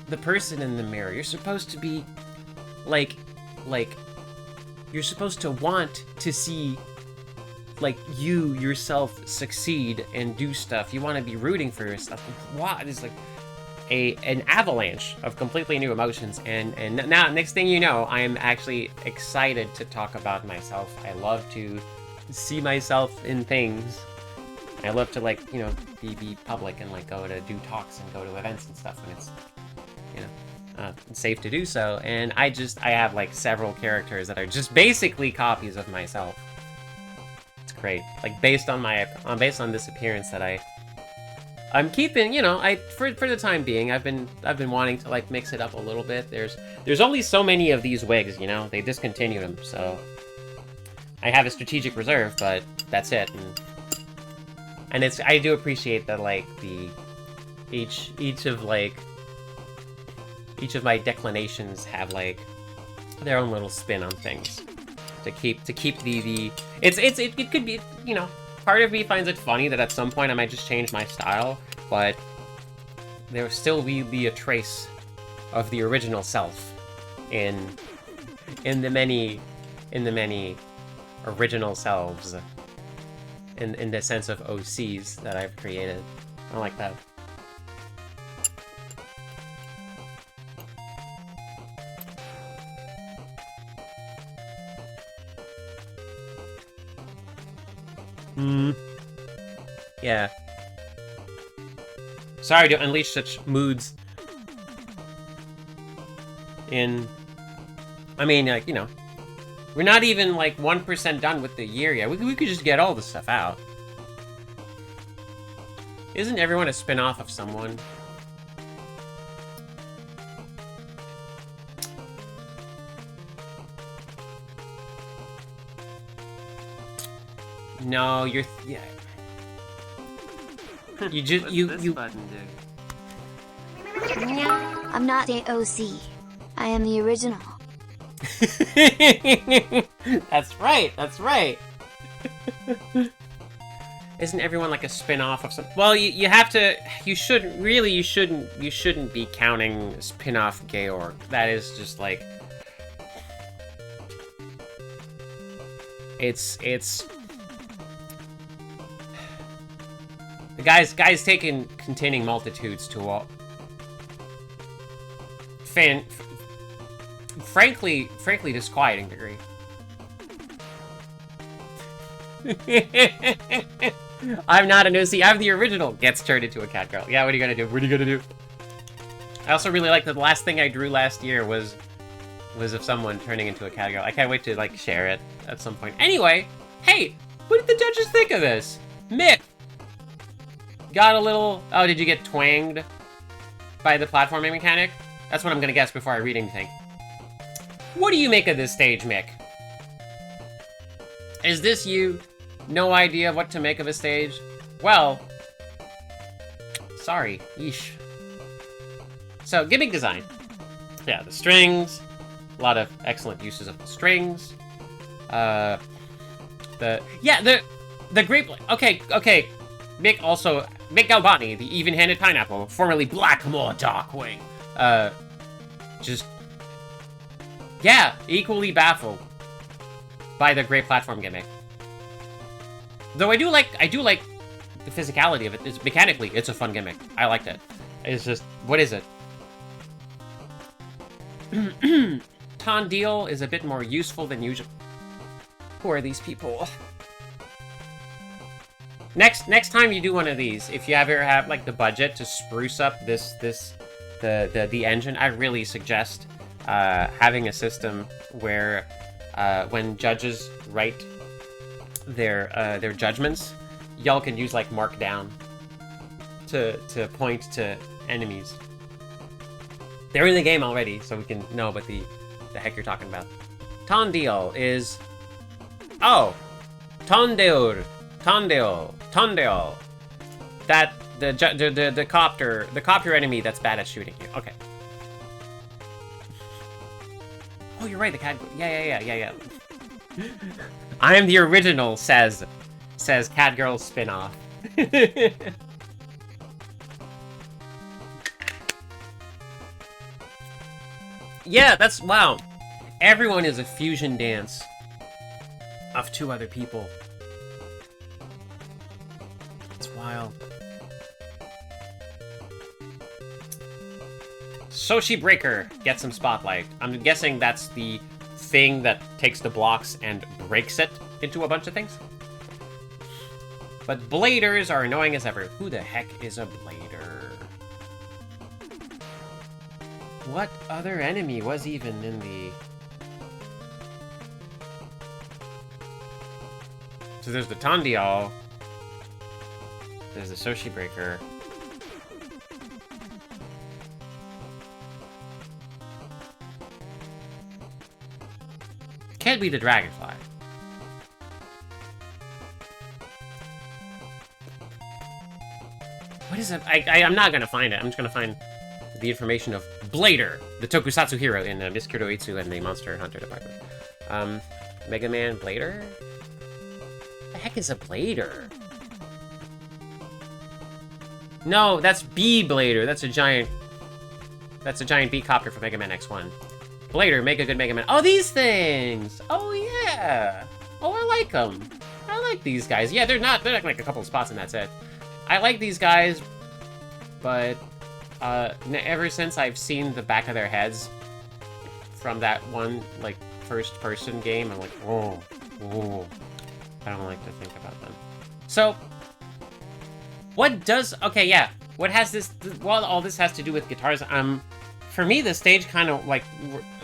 the person in the mirror. You're supposed to be you're supposed to want to see you yourself succeed and do stuff. You want to be rooting for yourself. Wow, it's an avalanche of completely new emotions. And now, next thing you know, I am actually excited to talk about myself. I love to see myself in things. I love to be public and go to do talks and go to events and stuff when it's safe to do so. And I have several characters that are just basically copies of myself. It's great. Based on this appearance that I'm keeping, for the time being, I've been wanting to mix it up a little bit. There's only so many of these wigs, they discontinued them, so I have a strategic reserve, but that's it. And I do appreciate that each of my declinations have their own little spin on things to keep the it could be, part of me finds it funny that at some point I might just change my style, but there will still be a trace of the original self in the many original selves, in the sense of OCs that I've created. I like that. Yeah. Sorry to unleash such moods in... I mean, like, you know, we're not even, like, 1% done with the year yet. We could just get all the stuff out. Isn't everyone a spin-off of someone? No, you're... Yeah. You just... What's you... this you... button do? I'm not the OC. I am the original. That's right, that's right. Isn't everyone like a spin-off of some... Well, you have to... You shouldn't... Really, you shouldn't be counting spin-off Georg. That is just like... It's... The guy's taken Containing Multitudes to all... frankly disquieting degree. I'm not an OC, I'm the original. Gets turned into a cat girl. Yeah, what are you gonna do? What are you gonna do? I also really like that the last thing I drew last year was of someone turning into a cat girl. I can't wait to, like, share it at some point. Anyway, hey, what did the judges think of this? Mick! Got a little... Oh, did you get twanged by the platforming mechanic? That's what I'm gonna guess before I read anything. What do you make of this stage, Mick? Is this you? No idea what to make of a stage? Well... Sorry. Yeesh. So, gimmick design. Yeah, the strings. A lot of excellent uses of the strings. The grape... Okay. Mick Galbani, the even-handed pineapple, formerly Blackmore Darkwing. Just... Yeah, equally baffled by the great platform gimmick. Though I do like the physicality of it. It's mechanically, it's a fun gimmick. I liked it. It's just, what is it? Tondil is a bit more useful than usual. Who are these people? Next time you do one of these, if you ever have like the budget to spruce up the engine, I really suggest having a system where when judges write their judgments, y'all can use like Markdown to point to enemies. They're in the game already, so we can know what the heck you're talking about. Tondil is... Oh! Tondil. That, the copter enemy that's bad at shooting you. Okay. Oh, you're right, the cat... Yeah. I am the original, says Cat Girl spin-off. Yeah, that's... Wow. Everyone is a fusion dance of two other people. It's wild. Soshi Breaker gets some spotlight. I'm guessing that's the thing that takes the blocks and breaks it into a bunch of things. But bladers are annoying as ever. Who the heck is a blader? What other enemy was even in the... So there's the Tondil. There's the Soshi Breaker. Can't be the Dragonfly. What is it? I'm not gonna find it. I'm just gonna find the information of Blader, the Tokusatsu hero in Miskiro Itsu and the Monster Hunter department. Mega Man Blader? What the heck is a Blader? No, that's B Blader. That's a giant B copter for Mega Man X1. Blader, make a good Mega Man. Oh, these things! Oh, yeah! Oh, I like them. I like these guys. Yeah, they're not like a couple of spots and that's it. I like these guys, but ever since I've seen the back of their heads from that one, like, first-person game, I'm like, oh, I don't like to think about them. So, what does... Okay, yeah. What has this... Well, all this has to do with guitars. For me, the stage kind of, like,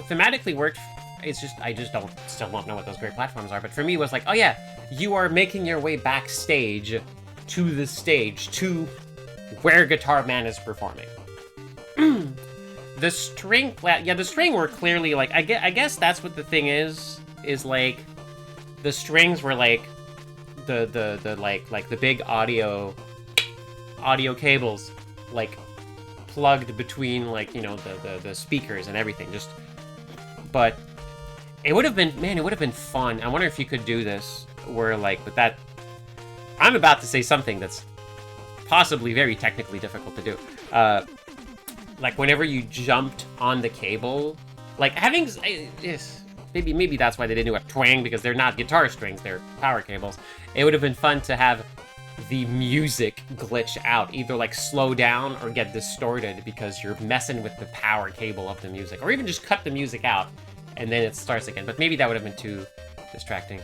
thematically worked. It's just... I just still don't know what those great platforms are. But for me, it was like, oh, yeah. You are making your way backstage to the stage, to where Guitar Man is performing. The string... Yeah, the string were clearly, like... I guess that's what the thing is, like... The strings were, like... the big audio cables, like, plugged between, like, you know, the speakers and everything, just... But... It would have been... Man, it would have been fun. I wonder if you could do this, where, like, with that... I'm about to say something that's possibly very technically difficult to do. Like, whenever you jumped on the cable, like, having... Yes, maybe that's why they didn't do a twang, because they're not guitar strings, they're power cables. It would have been fun to have the music glitch out, either, like, slow down or get distorted because you're messing with the power cable of the music. Or even just cut the music out, and then it starts again. But maybe that would have been too distracting.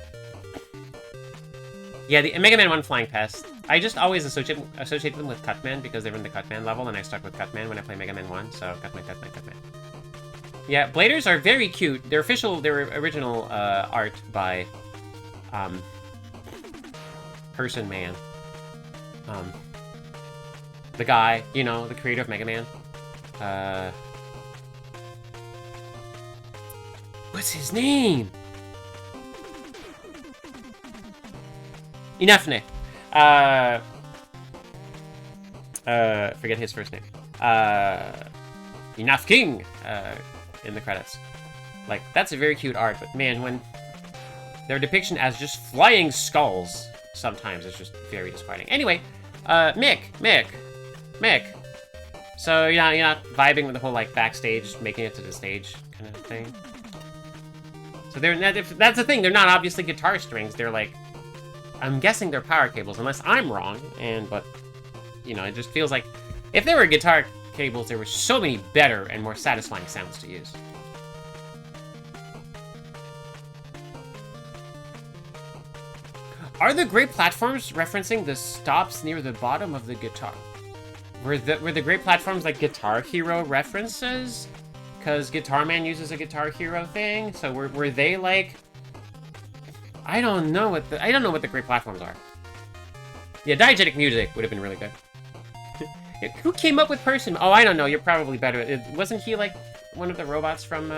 Yeah, the Mega Man 1 Flying Pest. I just always associate them with Cutman because they're in the Cutman level, and I stuck with Cutman when I play Mega Man 1, so Cutman. Yeah, Bladers are very cute. They're original art by Person Man. The guy, you know, the creator of Mega Man. What's his name? Inafune. Forget his first name. Enough King, in the credits. Like, that's a very cute art, but man, when their depiction as just flying skulls sometimes is just very disappointing. Anyway, Mick. So, you're not vibing with the whole, like, backstage, making it to the stage kind of thing? So that's the thing, they're not obviously guitar strings, they're like, I'm guessing they're power cables, unless I'm wrong, but, you know, it just feels like, if there were guitar cables, there were so many better and more satisfying sounds to use. Are the great platforms referencing the stops near the bottom of the guitar? Were the great platforms like Guitar Hero references? Because Guitar Man uses a Guitar Hero thing, so were they like... I don't know what the great platforms are. Yeah, diegetic music would have been really good. Who came up with Person? Oh, I don't know. You're probably better. Wasn't he like one of the robots from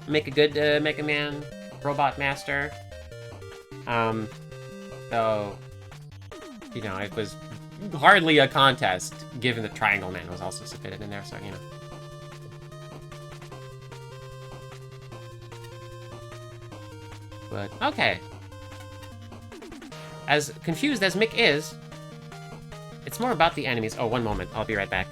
Make a Good Mega Man Robot Master? So, you know, it was hardly a contest, given that Triangle Man was also submitted in there, so, you know. But, okay. As confused as Mick is, it's more about the enemies. Oh, one moment. I'll be right back.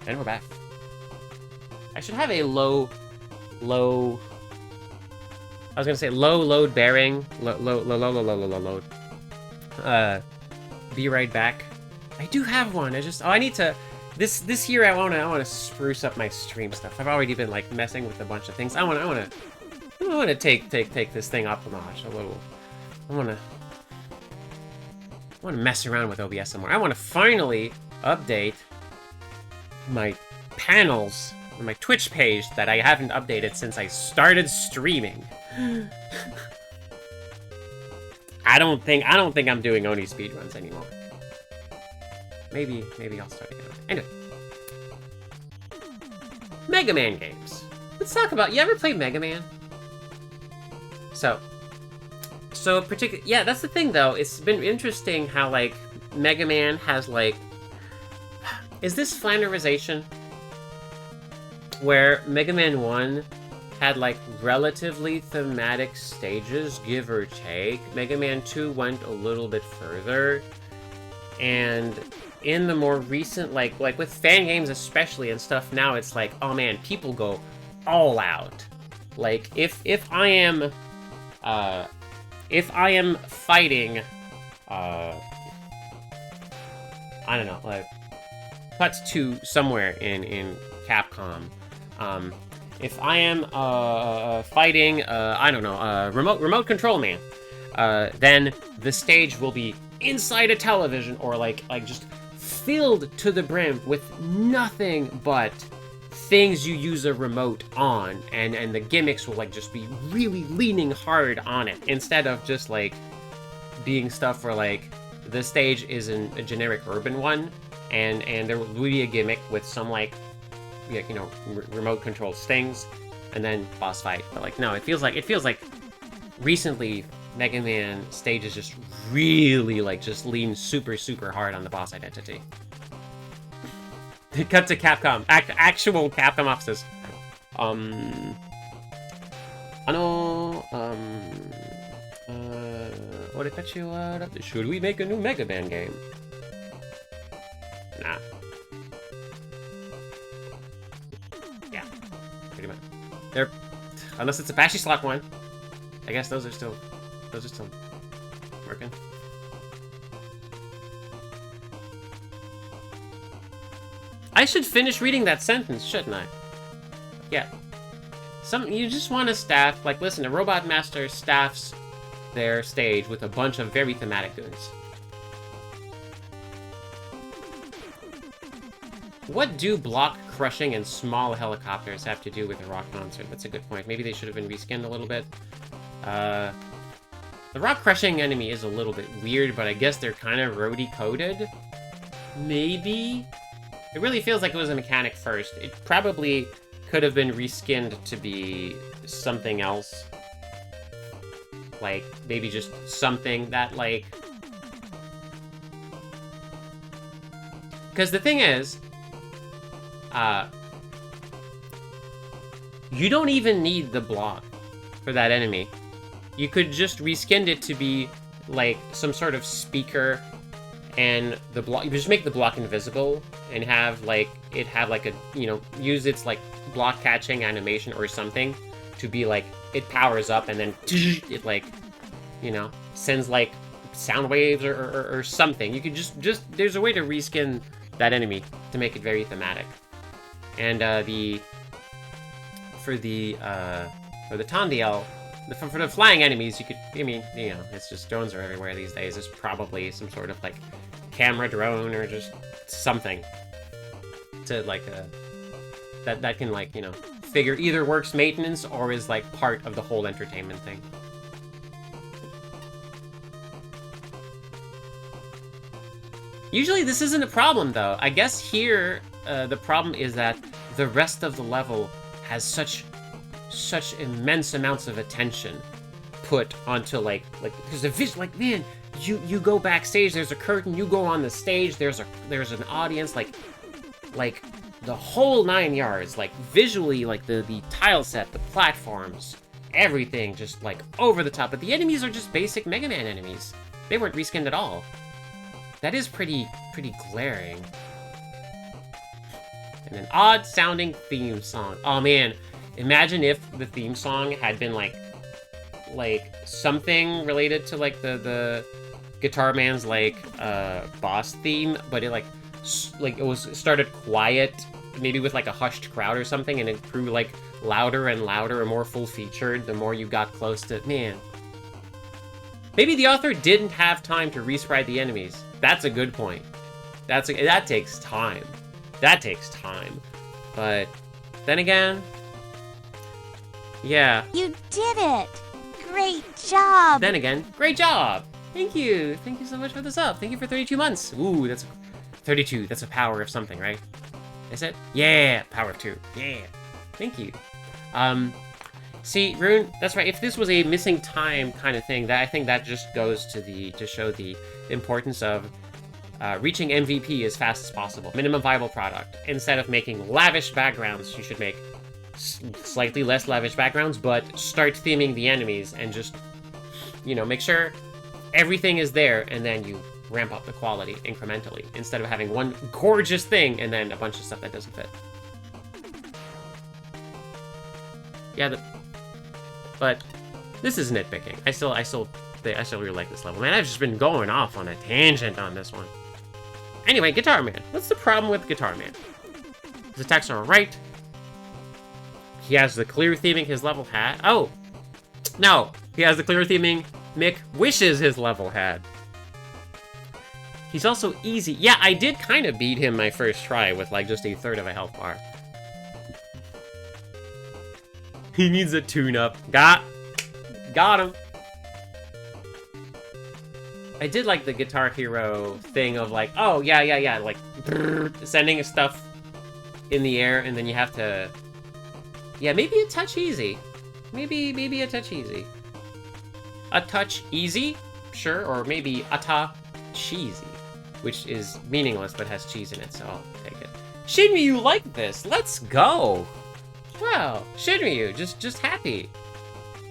And we're back. I should have a low... I was gonna say low load bearing. Low load. Be right back. I do have one. I need to... This year I wanna spruce up my stream stuff. I've already been like messing with a bunch of things. I wanna take this thing up a notch a little. I wanna mess around with OBS some more. I wanna finally update my panels on my Twitch page that I haven't updated since I started streaming. I don't think I'm doing Oni speedruns anymore. Maybe I'll start again. Anyway. Mega Man games. Let's talk about, you ever played Mega Man? So yeah, that's the thing though. It's been interesting how like Mega Man has like, is this Flanderization? Where Mega Man 1 had like relatively thematic stages, give or take. Mega Man 2 went a little bit further. And in the more recent, like with fan games especially and stuff now, it's like, oh man, people go all out. Like if I am fighting I don't know, like cuts to somewhere in Capcom. If I am fighting I don't know, remote control man, then the stage will be inside a television or like just filled to the brim with nothing but things you use a remote on, and the gimmicks will like just be really leaning hard on it instead of just like being stuff where like the stage is a generic urban one and there will be a gimmick with some like, you know, remote control things and then boss fight. But like no, it feels like recently Mega Man stages just really like just lean super hard on the boss identity. Cut to Capcom, actual Capcom offices. Should we make a new Mega Man game? Nah. Yeah, pretty much. They're, unless it's a Bashy Slot one. I guess those are still working. I should finish reading that sentence, shouldn't I? Yeah. You just want to staff, like, listen, a Robot Master staffs their stage with a bunch of very thematic goons. What do block crushing and small helicopters have to do with a rock concert? That's a good point. Maybe they should have been reskinned a little bit. The rock crushing enemy is a little bit weird, but I guess they're kind of roadie coded. Maybe? It really feels like it was a mechanic first. It probably could have been reskinned to be something else. Like, maybe just something that, like... Because the thing is, you don't even need the block for that enemy. You could just reskin it to be, like, some sort of speaker, and the block, you just make the block invisible, and have, like, it have, like, a, you know, use its, like, block catching animation or something to be, like, it powers up, and then it, like, you know, sends, like, sound waves or something. You could just, there's a way to reskin that enemy to make it very thematic. And, for the Tondiel, for the flying enemies, you could, I mean, you know, it's just, drones are everywhere these days. There's probably some sort of, like, camera drone or just something to, like, that can, like, you know, figure either works maintenance or is, like, part of the whole entertainment thing. Usually this isn't a problem, though. I guess here, the problem is that the rest of the level has such immense amounts of attention put onto, like, because the vision, like, man, you go backstage, there's a curtain, you go on the stage, there's an audience, like the whole 9 yards, like, visually, like, the tile set, the platforms, everything just, like, over the top. But the enemies are just basic Mega Man enemies. They weren't reskinned at all. That is pretty glaring. And an odd-sounding theme song. Oh, man. Imagine if the theme song had been, like something related to, like, the Guitar Man's, like, boss theme, but it, it started quiet, maybe with, like, a hushed crowd or something, and it grew, like, louder and louder and more full-featured the more you got close to... Man. Maybe the author didn't have time to resprite the enemies. That's a good point. That takes time. That takes time. But then again... Yeah. You did it! Great job! Then again, great job! Thank you. Thank you so much for the sub. Thank you for 32 months. Ooh, that's 32. That's a power of something, right? Is it? Yeah, power of 2. Yeah. Thank you. See, Rune, that's right. If this was a missing time kind of thing, that I think that just goes to show the importance of reaching MVP as fast as possible. Minimum viable product. Instead of making lavish backgrounds, you should make slightly less lavish backgrounds, but start theming the enemies and just, you know, make sure everything is there, and then you ramp up the quality incrementally, instead of having one gorgeous thing and then a bunch of stuff that doesn't fit. Yeah, but this is nitpicking. I still really like this level. Man, I've just been going off on a tangent on this one. Anyway, Guitar Man. What's the problem with Guitar Man? His attacks are alright. He has the clear theming his level had. Oh! No! He has the clear theming Mick wishes his level had. He's also easy. Yeah, I did kind of beat him my first try with like just 1/3 of a health bar. He needs a tune-up. Got him. I did like the Guitar Hero thing of like, oh, yeah, like, sending stuff in the air, and then you have to... Yeah, maybe a touch easy. Maybe a touch easy. A touch easy? Sure, or maybe a cheesy, which is meaningless but has cheese in it, so I'll take it. Shinryu, you like this? Let's go! Wow, Shinryu, just happy.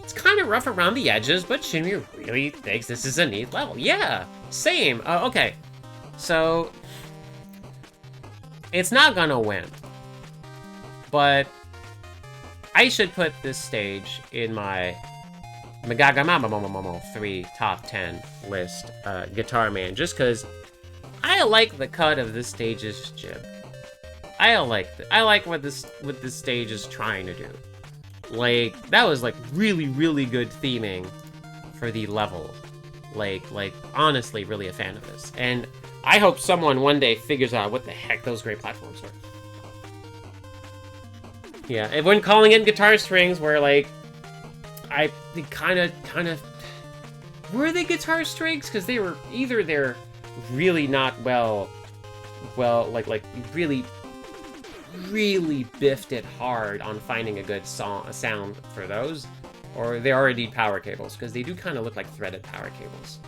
It's kind of rough around the edges, but Shinryu really thinks this is a neat level. Yeah, same. Okay, so it's not gonna win, but I should put this stage in my Megagamamomomomo 3 top 10 list, Guitar Man, just because I like the cut of this stage's jib. I like what this stage is trying to do. Like, that was like really good theming for the level. Like honestly, really a fan of this. And I hope someone one day figures out what the heck those great platforms were. Yeah, and when calling in guitar strings were like, they kind of were they guitar strings? Because they were either they're really not well, like really biffed it hard on finding a good sound for those, or they are indeed power cables, because they do kind of look like threaded power cables.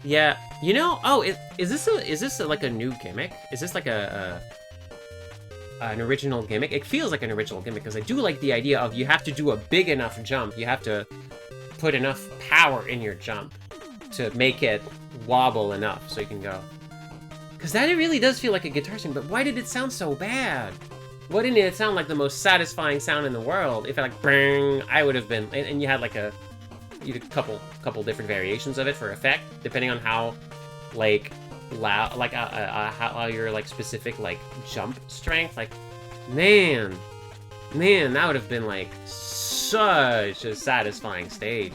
Yeah, you know, oh, is this like a new gimmick? Is this like an original gimmick? It feels like an original gimmick, because I do like the idea of you have to do a big enough jump, you have to put enough power in your jump to make it wobble enough so you can go. Because that really does feel like a guitar string, but why did it sound so bad? Why didn't it sound like the most satisfying sound in the world? If it like, bang, I would have been, and you had like a couple different variations of it for effect, depending on how, like, loud, like, how your, like, specific, like, jump strength, like, man, that would have been, like, such a satisfying stage.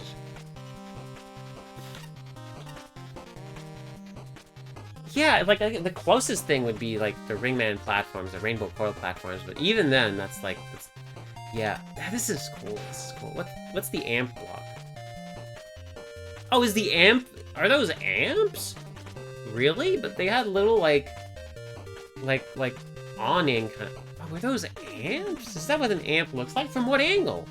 Yeah, like, the closest thing would be, like, the Ringman platforms, the Rainbow Coil platforms, but even then, that's, like, yeah, this is cool, What's the amp block? Oh, is the amp... Are those amps? Really? But they had little, like awning kind of... Oh, were those amps? Is that what an amp looks like? From what angle?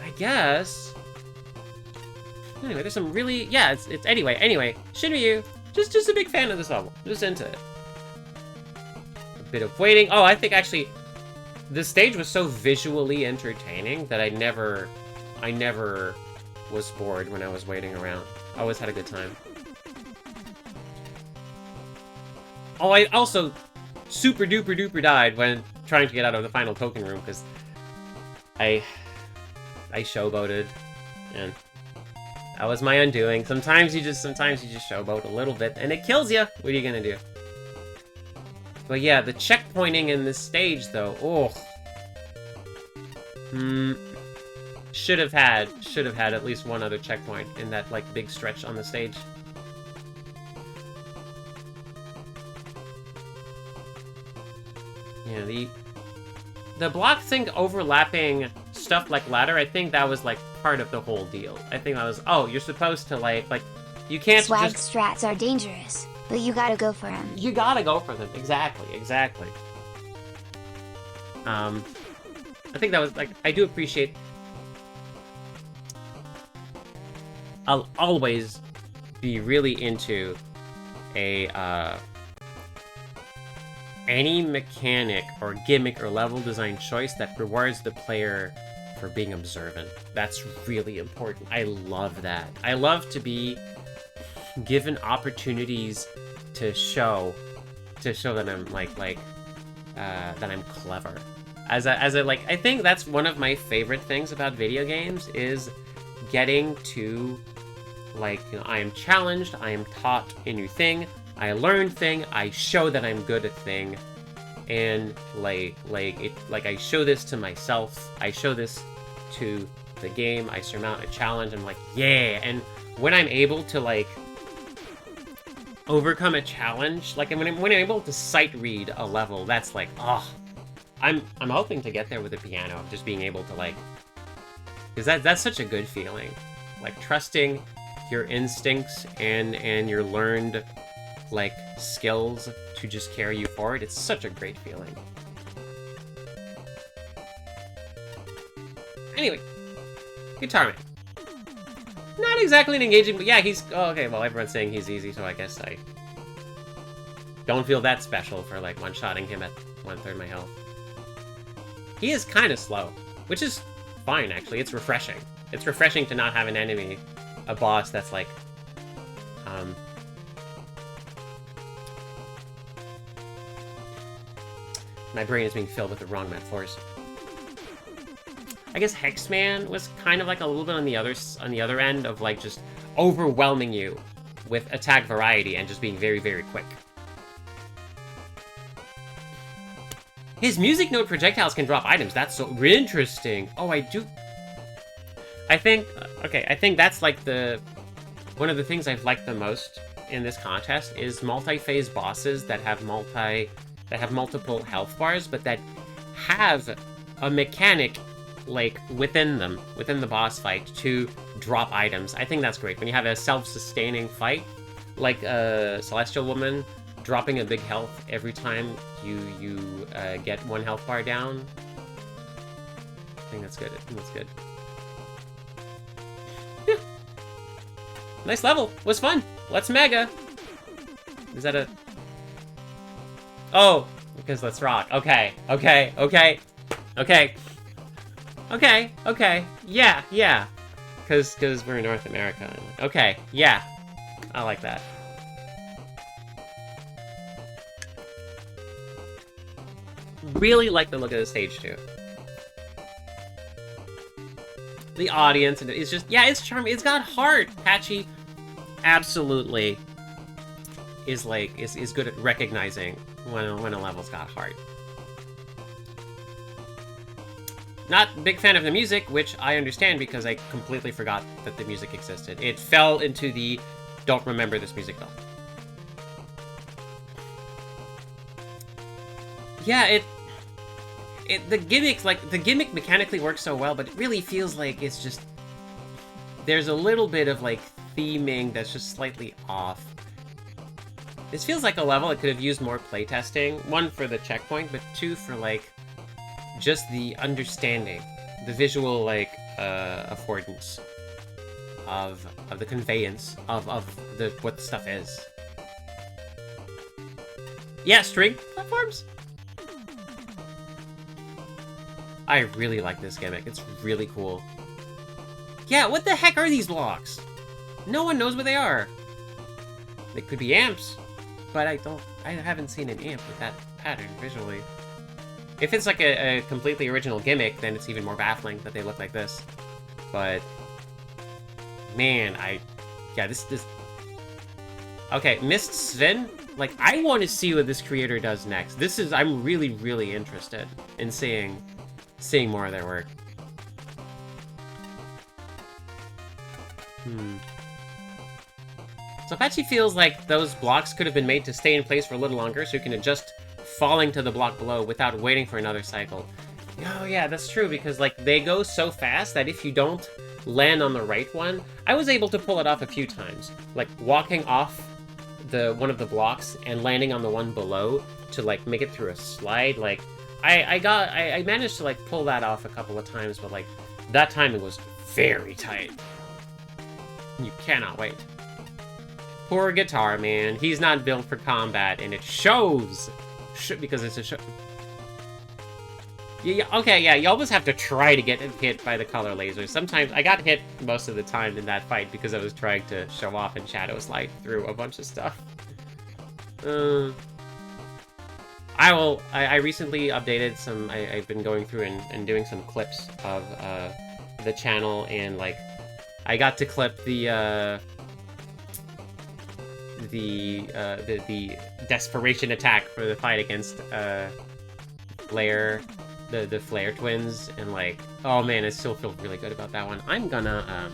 I guess... Anyway, there's some really... Yeah, it's anyway, Shinryu, just a big fan of this level. Just into it. A bit of waiting. Oh, I think actually... This stage was so visually entertaining that I never was bored when I was waiting around. I always had a good time. Oh, I also super duper died when trying to get out of the final token room because I showboated, and that was my undoing. Sometimes you just showboat a little bit and it kills you. What are you gonna do? But yeah, the checkpointing in this stage, though, oh. Should have had at least one other checkpoint in that, like, big stretch on the stage. Yeah, the block sync overlapping stuff like ladder, I think that was like part of the whole deal. I think that was, oh, you're supposed to like you can't Swag just... strats are dangerous, but you gotta go for them. You gotta go for them, exactly. I think that was like, I do appreciate... I'll always be really into any mechanic or gimmick or level design choice that rewards the player for being observant. That's really important. I love that. I love to be given opportunities to show that I'm that I'm clever. As a like, I think that's one of my favorite things about video games is getting to, like, you know, I am challenged, I am taught a new thing, I learn thing, I show that I'm good at thing, and like I show this to myself, I show this to the game, I surmount a challenge, I'm like, yeah, and when I'm able to, like, overcome a challenge, like, when I'm able to sight read a level, that's like, oh, I'm hoping to get there with the piano, just being able to, like, because that's such a good feeling, like, trusting your instincts and your learned, like, skills to just carry you forward. It's such a great feeling. Anyway, Guitar Man. Not exactly an engaging, but yeah, he's... Oh, okay, well, everyone's saying he's easy, so I guess I don't feel that special for, like, one-shotting him at 1/3 my health. He is kind of slow, which is fine, actually. It's refreshing. It's refreshing to not have an enemy, a boss that's, like, my brain is being filled with the wrong metaphors. I guess Hexman was kind of like a little bit on the other end of, like, just overwhelming you with attack variety and just being very, very quick. His music note projectiles can drop items. That's so interesting. Oh, I think, okay, I think that's like one of the things I've liked the most in this contest is multi-phase bosses that have multiple health bars, but that have a mechanic, like, within the boss fight to drop items. I think that's great. When you have a self-sustaining fight, like a Celestial Woman dropping a big health every time you get one health bar down. I think that's good. Yeah. Nice level. Was fun. Let's Mega. Is that a... Oh, because Let's Rock. Okay. Yeah. Because we're in North America. Okay, yeah. I like that. Really like the look of the stage, too. The audience, and it's just, yeah, it's charming. It's got heart. Patchy absolutely is good at recognizing when a level's got heart. Not a big fan of the music, which I understand because I completely forgot that the music existed. It fell into the don't remember this music though. Yeah, the gimmicks, like, the gimmick mechanically works so well, but it really feels like it's just... There's a little bit of, like, theming that's just slightly off. This feels like a level that could have used more playtesting. One, for the checkpoint, but two, for, like, just the understanding. The visual, like, affordance of the conveyance of what the stuff is. Yeah, string platforms? I really like this gimmick. It's really cool. Yeah, what the heck are these blocks? No one knows what they are. They could be amps, but I haven't seen an amp with that pattern visually. If it's like a completely original gimmick, then it's even more baffling that they look like this. But man, this okay, Mist Sven. Like, I want to see what this creator does next. I'm really, really interested in seeing more of their work. So Patchy feels like those blocks could have been made to stay in place for a little longer, so you can adjust falling to the block below without waiting for another cycle. Oh yeah, that's true, because like they go so fast that if you don't land on the right one, I was able to pull it off a few times. Like walking off one of the blocks and landing on the one below to like make it through a slide. Like I managed to like pull that off a couple of times, but like that timing was very tight. You cannot wait. Poor Guitar Man. He's not built for combat, and it shows. Because it's a show. Yeah, okay, yeah, you always have to try to get hit by the color lasers. Sometimes, I got hit most of the time in that fight because I was trying to show off and shadow slide through a bunch of stuff. I recently updated some, I've been going through and doing some clips of the channel, and like, I got to clip the desperation attack for the fight against Flare, the Flare twins, and like, oh man, I still feel really good about that one. I'm gonna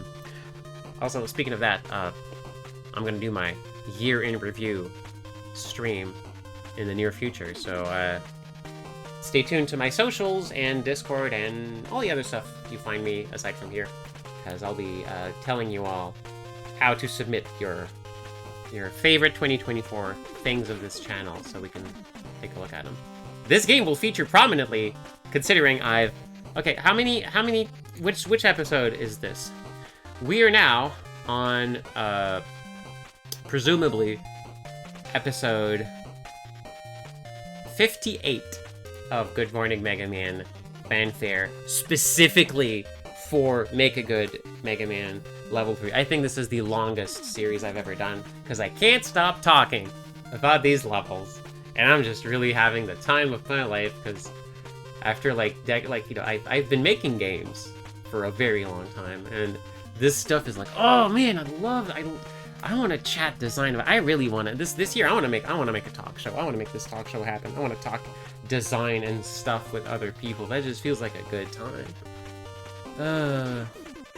also, speaking of that, I'm gonna do my year in review stream in the near future, so stay tuned to my socials and Discord and all the other stuff you find me aside from here, because I'll be telling you all how to submit your favorite 2024 things of this channel, so we can take a look at them. This game will feature prominently, considering okay, which episode is this? We are now on, presumably, episode 58 of Good Morning Mega Man Fanfare, specifically for Make a Good Mega Man Level 3. I think this is the longest series I've ever done, because I can't stop talking about these levels, and I'm just really having the time of my life, because after I've been making games for a very long time, and this stuff is like, oh man, I want to chat design. I really want to, this year I want to make a talk show. I want to make this talk show happen. I want to talk design and stuff with other people. That just feels like a good time.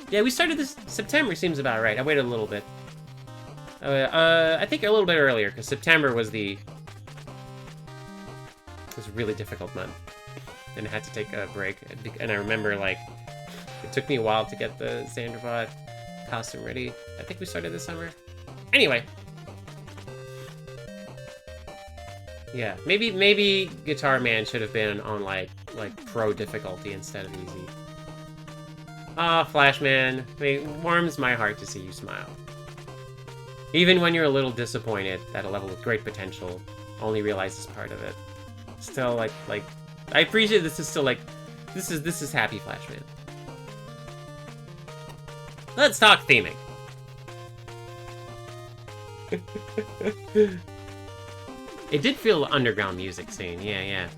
Yeah, we started this September, seems about right. I waited a little bit. I think a little bit earlier, because September was a really difficult month. And I had to take a break. And I remember, like, it took me a while to get the Xanderbot costume ready. I think we started this summer. Anyway. Yeah, maybe Guitar Man should have been on, like pro difficulty instead of easy. Ah, Flashman, it warms my heart to see you smile. Even when you're a little disappointed that a level with great potential only realizes part of it. Still, like, I appreciate this is still, like, this is happy Flashman. Let's talk theming. It did feel underground music scene, yeah.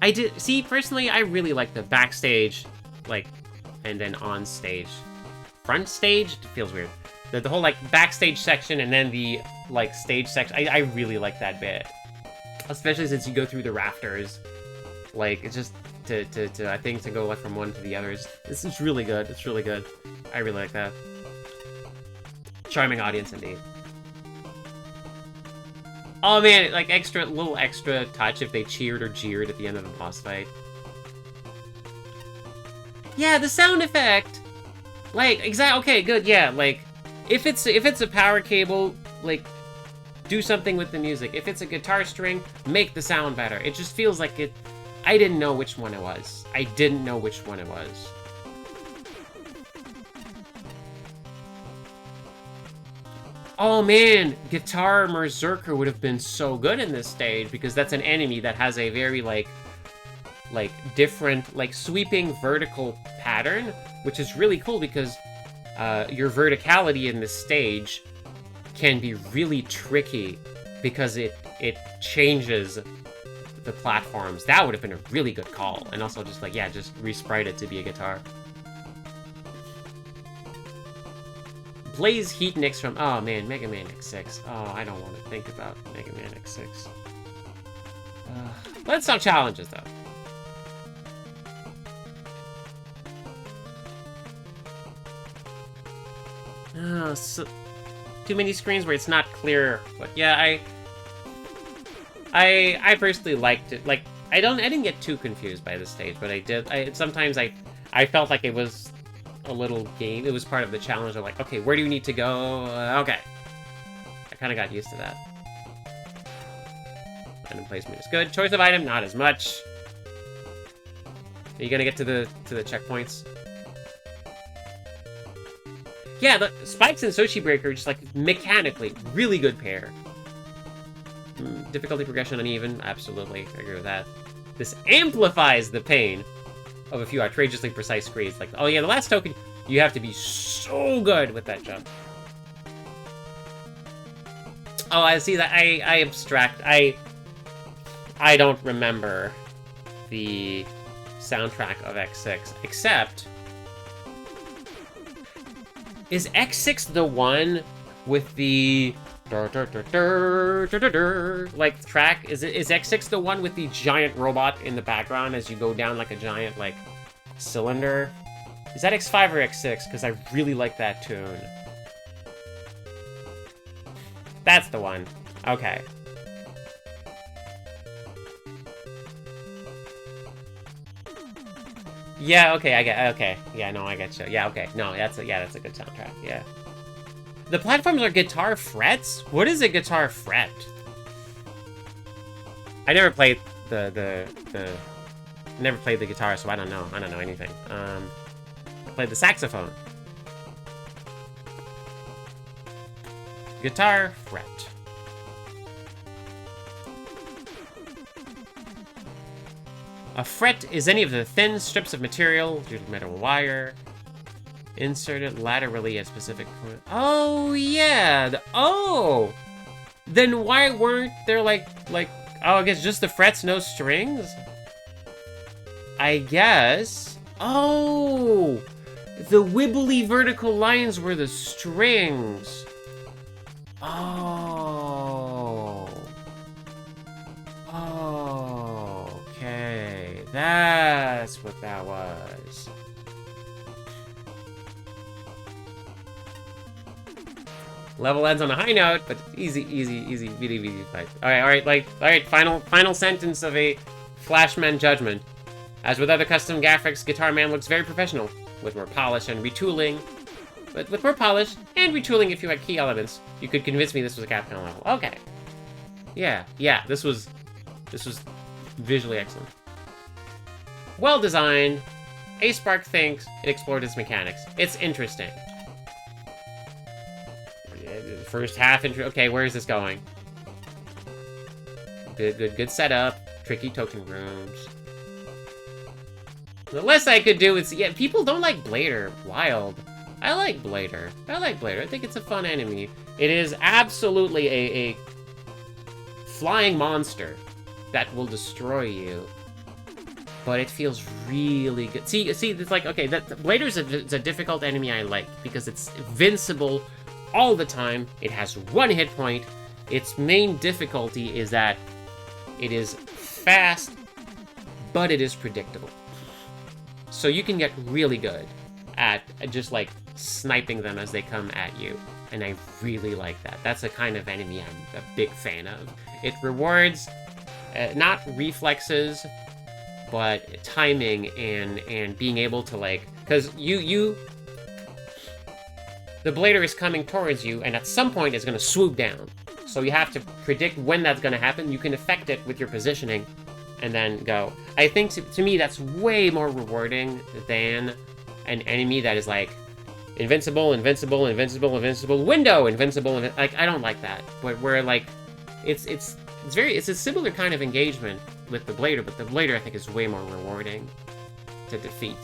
I did, see, personally, I really like the backstage, like, and then on stage. Front stage? It feels weird. The whole, like, backstage section and then the, like, stage section. I really like that bit. Especially since you go through the rafters. Like, it's just I think to go, like, from one to the others. This is really good. It's really good. I really like that. Charming audience, indeed. Oh, man, like, little extra touch if they cheered or jeered at the end of the boss fight. Yeah, the sound effect! Like, okay, good, yeah, like, if it's a power cable, like, do something with the music. If it's a guitar string, make the sound better. It just feels like it... I didn't know which one it was. Oh man, Guitar Berserker would have been so good in this stage, because that's an enemy that has a very, like different, like, sweeping vertical pattern, which is really cool because your verticality in this stage can be really tricky because it changes the platforms. That would have been a really good call. And also just, like, yeah, just re-sprite it to be a guitar. Blaze Heat Nicks from, oh man, Mega Man X6. Oh, I don't want to think about Mega Man X6. Let's talk challenges, though. Oh, so, too many screens where it's not clear, but yeah, I personally liked it. Like, I didn't get too confused by this stage, but I did. Sometimes I felt like it was a little game. It was part of the challenge of like, okay, where do you need to go? Okay. I kind of got used to that. Item placement is good. Choice of item, not as much. Are you gonna get to the checkpoints? Yeah, the Spikes and Sochi Breaker are just like mechanically really good pair. Difficulty progression uneven, absolutely, I agree with that. This amplifies the pain of a few outrageously precise screeds. Like, oh yeah, the last token, you have to be so good with that jump. Oh, I see that. I abstract. I don't remember the soundtrack of X6, except... Is X6 the one with the... like, track? Is X6 the one with the giant robot in the background as you go down like a giant, like, cylinder? Is that X5 or X6? Because I really like that tune. That's the one. Okay. Yeah, okay, okay. Yeah, no, I get you. Yeah, okay. No, that's a good soundtrack, yeah. The platforms are guitar frets? What is a guitar fret? I never played never played the guitar, so I don't know. I don't know anything. I played the saxophone. Guitar fret. A fret is any of the thin strips of material, usually metal wire, inserted laterally at specific point. Oh yeah. Oh. Then why weren't there like oh, I guess just the frets, no strings? I guess. Oh. The wibbly vertical lines were the strings. Oh. Oh, okay. That's what that was. Level ends on a high note, but easy fight. All right. Final sentence of a Flashman judgment. As with other custom graphics, Guitar Man looks very professional, with more polish and retooling. But with more polish and retooling, if you had key elements, you could convince me this was a Capcom level. Okay. Yeah. This was visually excellent. Well designed. A-Spark thinks it explored its mechanics. It's interesting. First half intro. Okay, where is this going? Good setup. Tricky token rooms. The less I could do is... Yeah, people don't like Blader. Wild. I like Blader. I think it's a fun enemy. It is absolutely a flying monster that will destroy you. But it feels really good. See, it's like, okay, Blader's a difficult enemy I like because it's invincible all the time. It has one hit point. Its main difficulty is that it is fast, but it is predictable. So you can get really good at just like sniping them as they come at you. And I really like that. That's the kind of enemy I'm a big fan of. It rewards not reflexes, but timing and being able to like, because the Blader is coming towards you, and at some point it's going to swoop down. So you have to predict when that's going to happen. You can affect it with your positioning, and then go. I think, to me, that's way more rewarding than an enemy that is like, invincible, invincible, window, invincible, like, I don't like that. But where, like, it's a similar kind of engagement with the Blader, but the Blader, I think, is way more rewarding to defeat.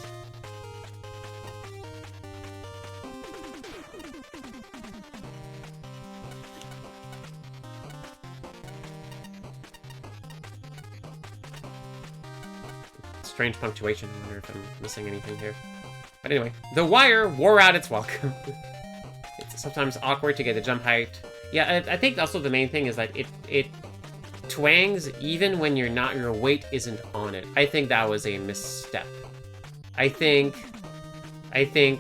Strange punctuation. I wonder if I'm missing anything here. But anyway, the wire wore out its welcome. It's sometimes awkward to get the jump height. Yeah, I think also the main thing is that it twangs even when your weight isn't on it. I think that was a misstep. I think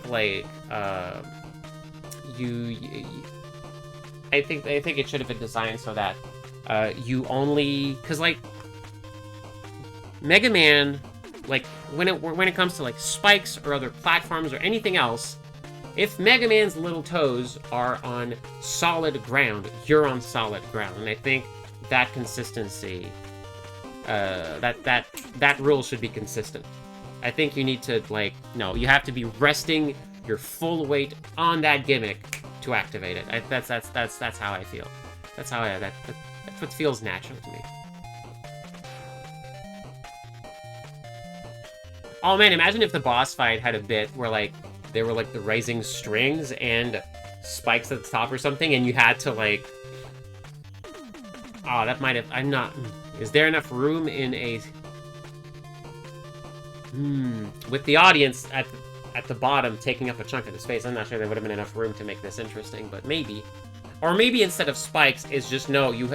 like I think it should have been designed so that you only, because like Mega Man, like, when it comes to, like, spikes or other platforms or anything else, if Mega Man's little toes are on solid ground, you're on solid ground. And I think that consistency, that rule should be consistent. I think you need to, like, no, you have to be resting your full weight on that gimmick to activate it. That's how I feel. That's what feels natural to me. Oh man, imagine if the boss fight had a bit where, like, there were, like, the rising strings and spikes at the top or something, and you had to, like... Oh, that might have... I'm not... Is there enough room in a... With the audience at the bottom taking up a chunk of the space, I'm not sure there would have been enough room to make this interesting, but maybe. Or maybe instead of spikes, it's just, no, you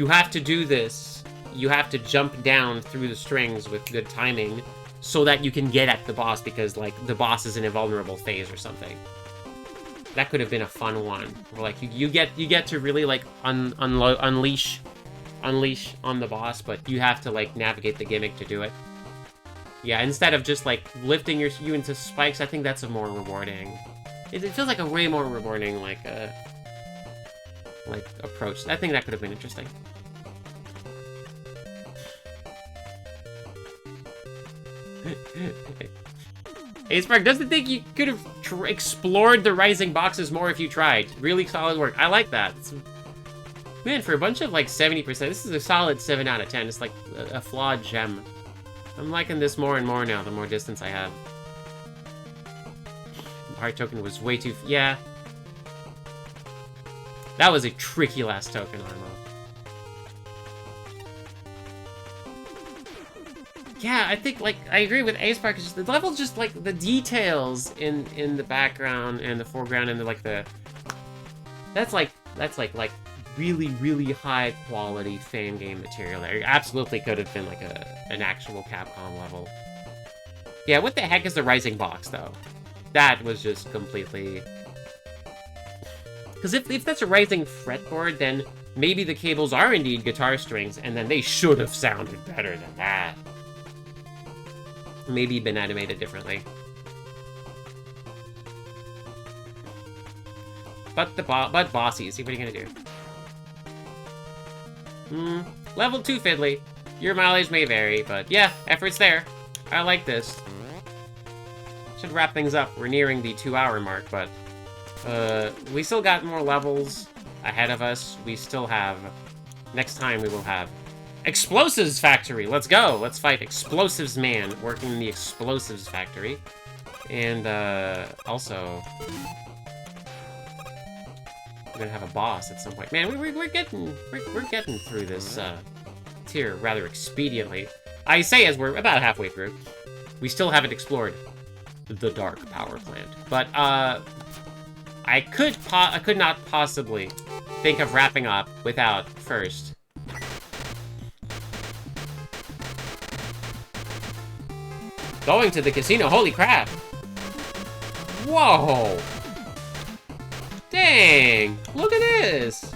have to do this. You have to jump down through the strings with good timing so that you can get at the boss because, like, the boss is in a vulnerable phase or something. That could have been a fun one. Where, like, you get to really, like, unleash on the boss, but you have to, like, navigate the gimmick to do it. Yeah, instead of just, like, lifting you into spikes, I think that's a more rewarding... It feels like a way more rewarding, like approach. I think that could have been interesting. Aceberg doesn't think you could have explored the rising boxes more if you tried. Really solid work. I like that. Man, for a bunch of, like, 70%, this is a solid 7 out of 10. It's like a flawed gem. I'm liking this more and more now, the more distance I have. The heart token was way too... Yeah. That was a tricky last token, Armo. Yeah, I think, like, I agree with Aceberg. Just the level, just, like, the details in the background and the foreground and the that's like really, really high quality fan game material. There absolutely could have been like an actual Capcom level. Yeah, what the heck is the rising box though? That was just completely... Because if that's a rising fretboard, then maybe the cables are indeed guitar strings, and then they should have sounded better than that. Maybe been animated differently. But bossy, see what are you gonna do? Level 2 fiddly. Your mileage may vary, but yeah, effort's there. I like this. Should wrap things up. We're nearing the 2-hour mark, but we still got more levels ahead of us. We still have... Next time we will have Explosives Factory. Let's go. Let's fight Explosives Man working in the Explosives Factory. And also... We're gonna have a boss at some point. Man, we're getting through this tier rather expediently. I say as we're about halfway through. We still haven't explored the Dark Power Plant, but I could not possibly think of wrapping up without first going to the casino. Holy crap! Whoa! Dang! Look at this!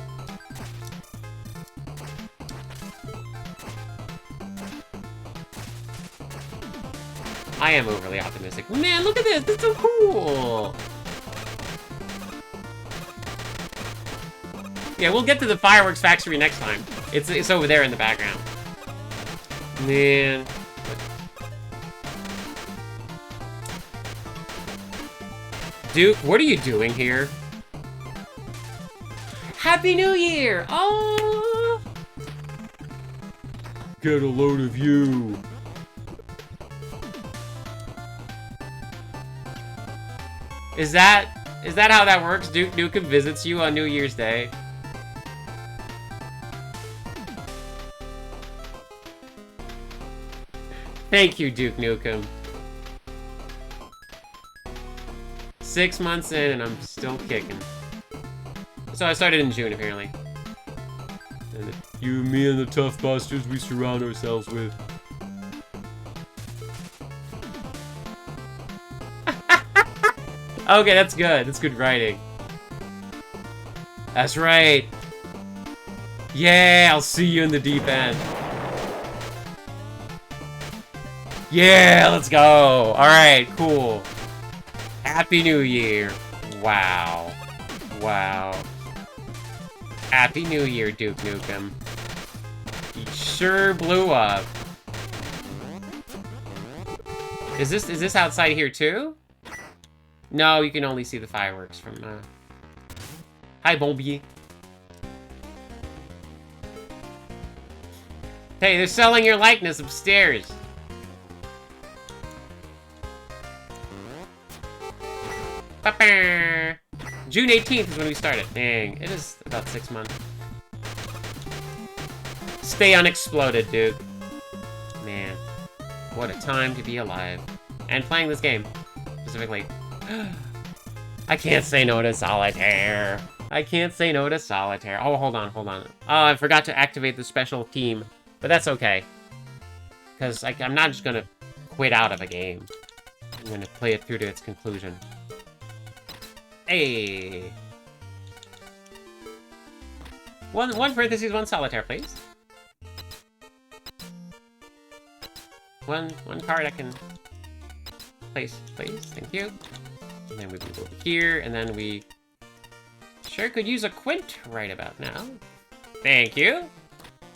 I am overly optimistic. Man, look at this! That's so cool! Yeah, we'll get to the Fireworks Factory next time. It's over there in the background. Man. Duke, what are you doing here? Happy New Year! Oh! Get a load of you. Is that how that works? Duke Nukem visits you on New Year's Day? Thank you, Duke Nukem. 6 months in and I'm still kicking. So I started in June, apparently. And you, me, and the tough busters we surround ourselves with. Okay, that's good. That's good writing. That's right. Yeah, I'll see you in the deep end. Yeah, let's go. All right, cool. Happy New Year. Wow. Wow. Happy New Year, Duke Nukem. You sure blew up. Is this outside here too? No, you can only see the fireworks from Hi, Bombi. Hey, they're selling your likeness upstairs. Ba-ba. June 18th is when we started. Dang, it is about 6 months. Stay unexploded, dude. Man, what a time to be alive. And playing this game, specifically. I can't say no to solitaire. I can't say no to solitaire. Oh, hold on, hold on. Oh, I forgot to activate the special team. But that's okay. Because I'm not just gonna quit out of a game. I'm gonna play it through to its conclusion. Hey. One parentheses, one solitaire, please. One card I can place, please. Thank you. And then we can go over here, and then we sure could use a quint right about now. Thank you.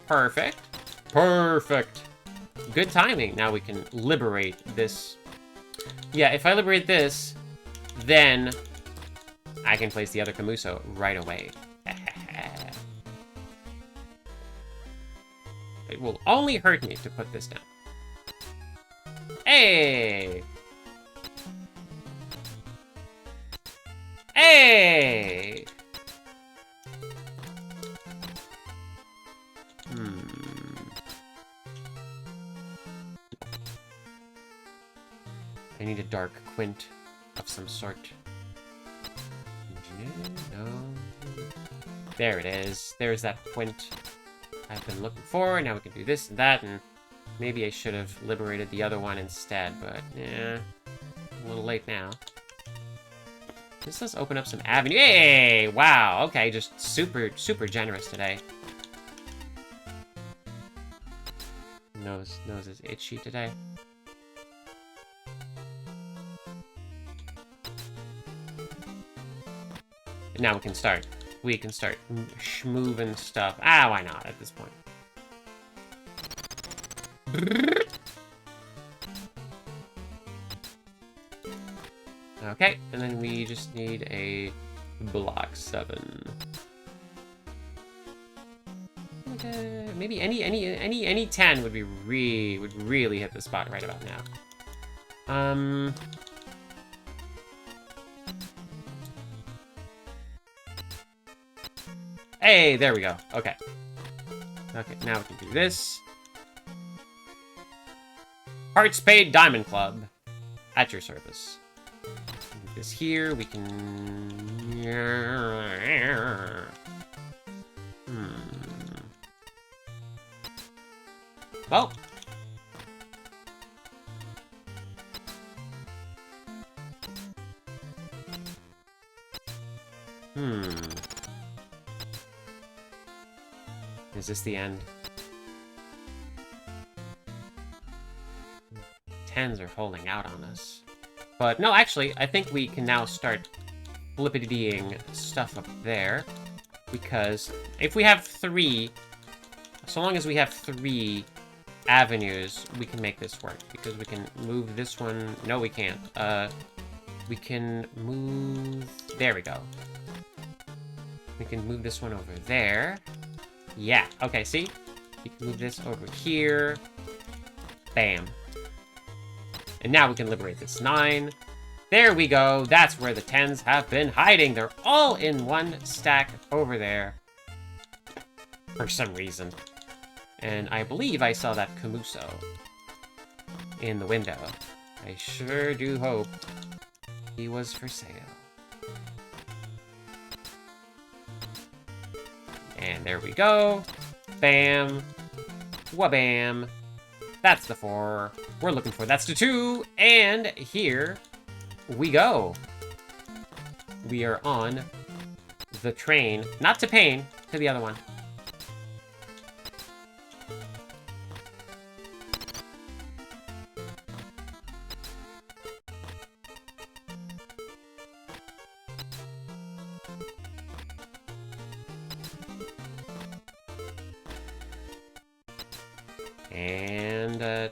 Perfect. Perfect. Good timing. Now we can liberate this. Yeah, if I liberate this, then I can place the other Camuso right away. It will only hurt me to put this down. Hey! Hey! I need a dark quint of some sort. No. There it is. There's that quint I've been looking for. Now we can do this and that, and maybe I should have liberated the other one instead, but yeah, a little late now. This does open up some avenue. Hey! Wow, okay, just super generous today. Nose is itchy today. Now we can start. We can start schmooving stuff. Ah, why not at this point? Okay, and then we just need a block 7. Okay, maybe any 10 would really hit the spot right about now. Hey, there we go. Okay. Okay, now we can do this. Heart Spade Diamond Club. At your service. Move this here. We can... Well. Is this the end? 10s are holding out on us. But no, actually, I think we can now start flippity-ing stuff up there. Because if we have 3, so long as we have 3 avenues, we can make this work. Because we can move this one. No, we can't. We can move... There we go. We can move this one over there. Yeah, okay, see? You can move this over here. Bam. And now we can liberate this 9. There we go. That's where the 10s have been hiding. They're all in one stack over there. For some reason. And I believe I saw that Camuso in the window. I sure do hope he was for sale. And there we go. Bam. Wabam. That's the 4 we're looking for. That's the 2. And here we go. We are on the train. Not to Pain, to the other one. And,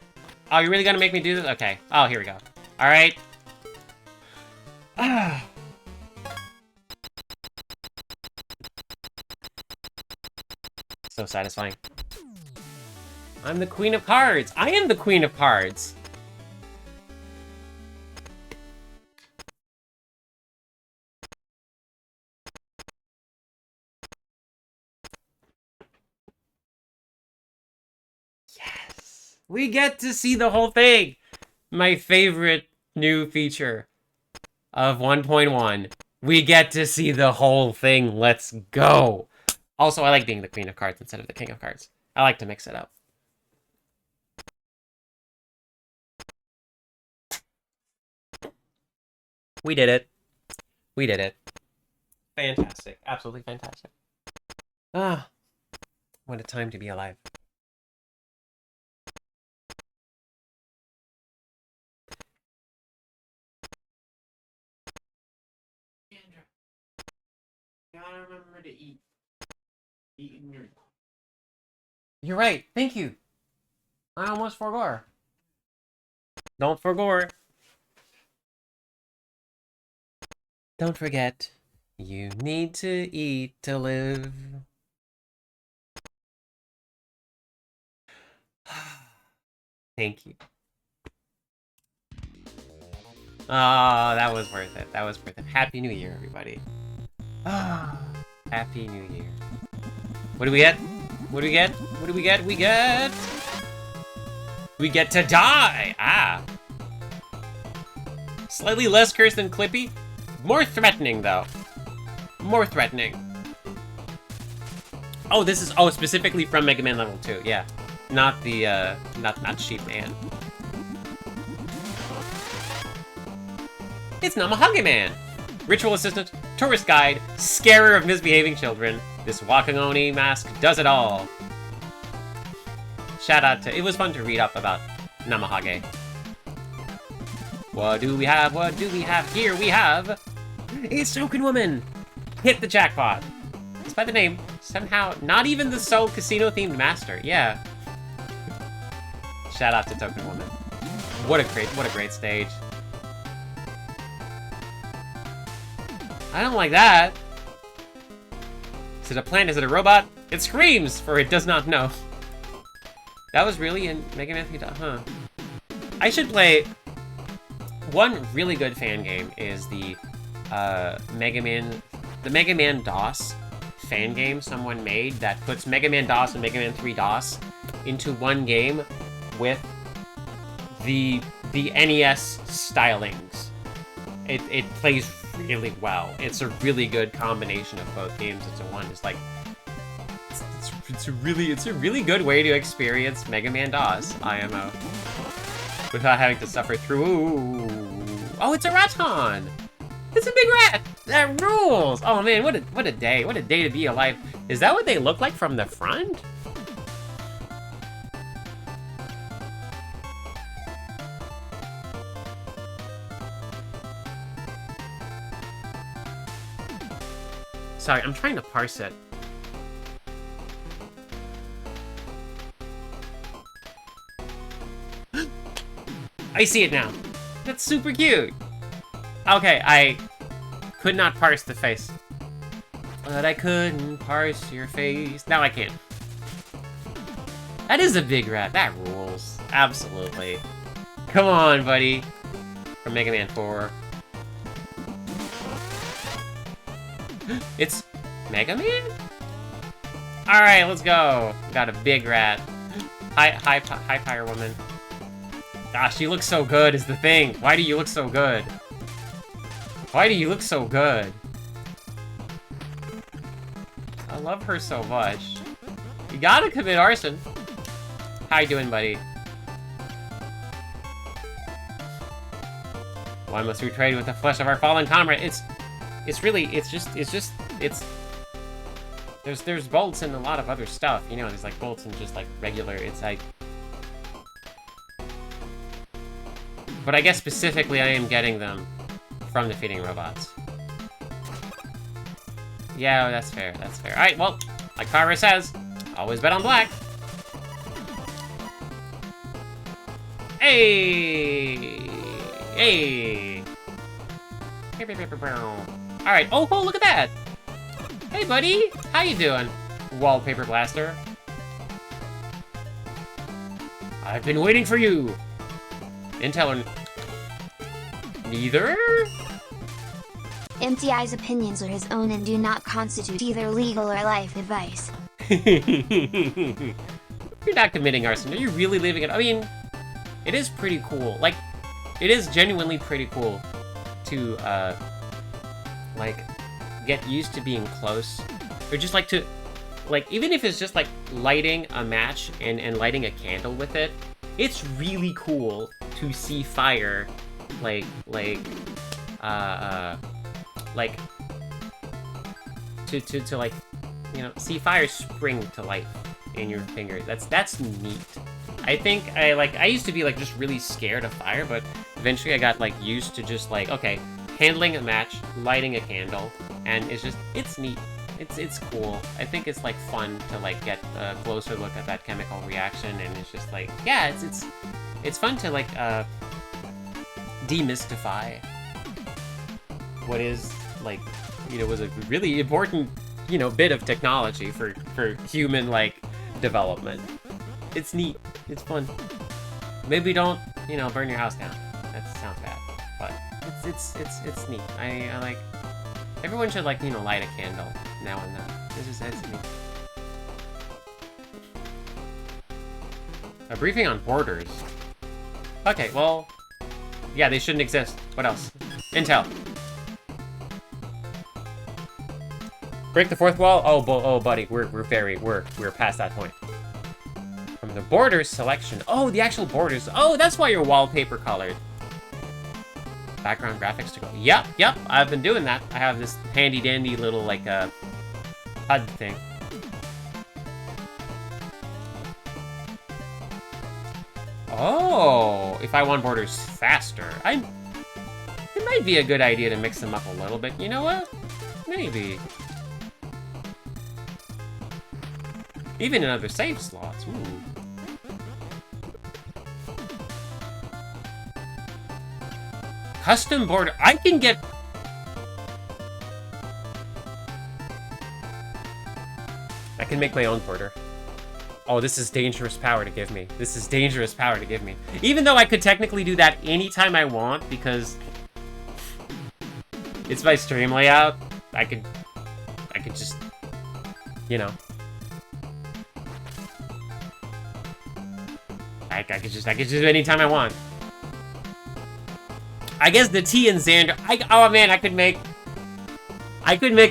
oh, you're really gonna make me do this? Okay. Oh, here we go. Alright. So satisfying. I'm the Queen of Cards! I am the Queen of Cards! Yes! We get to see the whole thing! My favorite new feature of 1.1. We get to see the whole thing. Let's go! Also, I like being the Queen of Cards instead of the King of Cards. I like to mix it up. We did it. We did it. Fantastic. Absolutely fantastic. Ah, what a time to be alive. Andra, you gotta remember to eat. Eat in your... You're right. Thank you. I almost forgot. Don't forget. Don't forget. You need to eat to live. Thank you. Oh, that was worth it. That was worth it. Happy New Year, everybody. Ah, Happy New Year. What do we get? What do we get? What do we get? We get to die! Ah. Slightly less cursed than Clippy. More threatening, though. More threatening. Oh, this is... Oh, specifically from Mega Man Level 2, yeah. Not the, not Sheep Man. It's Namahage Man! Ritual assistant, tourist guide, scarer of misbehaving children. This walking Oni mask does it all. Shout out to... It was fun to read up about Namahage. What do we have? What do we have? Here we have... It's Token Woman! Hit the jackpot! Despite the name, somehow not even the Seoul Casino-themed master. Yeah. Shout out to Token Woman. What a great stage. I don't like that. Is it a plant? Is it a robot? It screams, for it does not know. That was really in Mega Man 3, huh? I should play... One really good fan game is the Mega Man DOS fan game someone made that puts Mega Man DOS and Mega Man 3 DOS into one game with the NES stylings. It plays really well. It's a really good combination of both games into one. It's like it's a really good way to experience Mega Man DOS IMO without having to suffer through. Oh, it's a Raton! It's a big rat! That rules! Oh man, what a day. What a day to be alive. Is that what they look like from the front? Sorry, I'm trying to parse it. I see it now. That's super cute. Okay, I could not parse the face. But I couldn't parse your face. Now I can. That is a big rat. That rules. Absolutely. Come on, buddy. From Mega Man 4. It's Mega Man? Alright, let's go. We got a big rat. Hi, Fire Woman. Gosh, you look so good is the thing. Why do you look so good? Why do you look so good? I love her so much. You gotta commit arson. How you doing, buddy? One must be trade with the flesh of our fallen comrade. There's bolts and a lot of other stuff, you know, there's like bolts and just like regular, it's like... But I guess specifically I am getting them from defeating robots. Yeah, that's fair, that's fair. Alright, well, like Kara says, always bet on black. Hey! Hey! Alright, oh, look at that! Hey, buddy! How you doing? Wallpaper Blaster. I've been waiting for you! Intel or... Neither? MTI's opinions are his own and do not constitute either legal or life advice. You're not committing arson. Are you really leaving it? I mean, it is pretty cool. Like, it is genuinely pretty cool to, like, get used to being close. Or just, like, to, like, even if it's just, like, lighting a match and lighting a candle with it, it's really cool to see fire, like, to like, you know, see fire spring to life in your finger. That's neat. I think I used to be like just really scared of fire, but eventually I got like used to just like, okay, handling a match, lighting a candle, and it's neat. It's cool. I think it's like fun to like get a closer look at that chemical reaction, and it's just like, yeah, it's fun to like demystify what is like, you know, was a really important, you know, bit of technology for human like development. It's neat. It's fun. Maybe don't, you know, burn your house down. That sounds bad, but it's neat. I like. Everyone should like, you know, light a candle now and then. It's neat. A briefing on borders. Okay, well, yeah, they shouldn't exist. What else? Intel. Break the fourth wall? Oh, buddy, we're past that point. From the borders selection. Oh, the actual borders. Oh, that's why your wallpaper colored. Background graphics to go. Yep, I've been doing that. I have this handy dandy little like HUD thing. Oh, if I want borders faster, it might be a good idea to mix them up a little bit. You know what? Maybe. Even in other save slots. Ooh. Custom border. I can get... I can make my own border. Oh, this is dangerous power to give me. This is dangerous power to give me. Even though I could technically do that anytime I want, because it's my stream layout, I could just, you know. I could just do it anytime I want. I guess the T and Xander. Oh man, I could make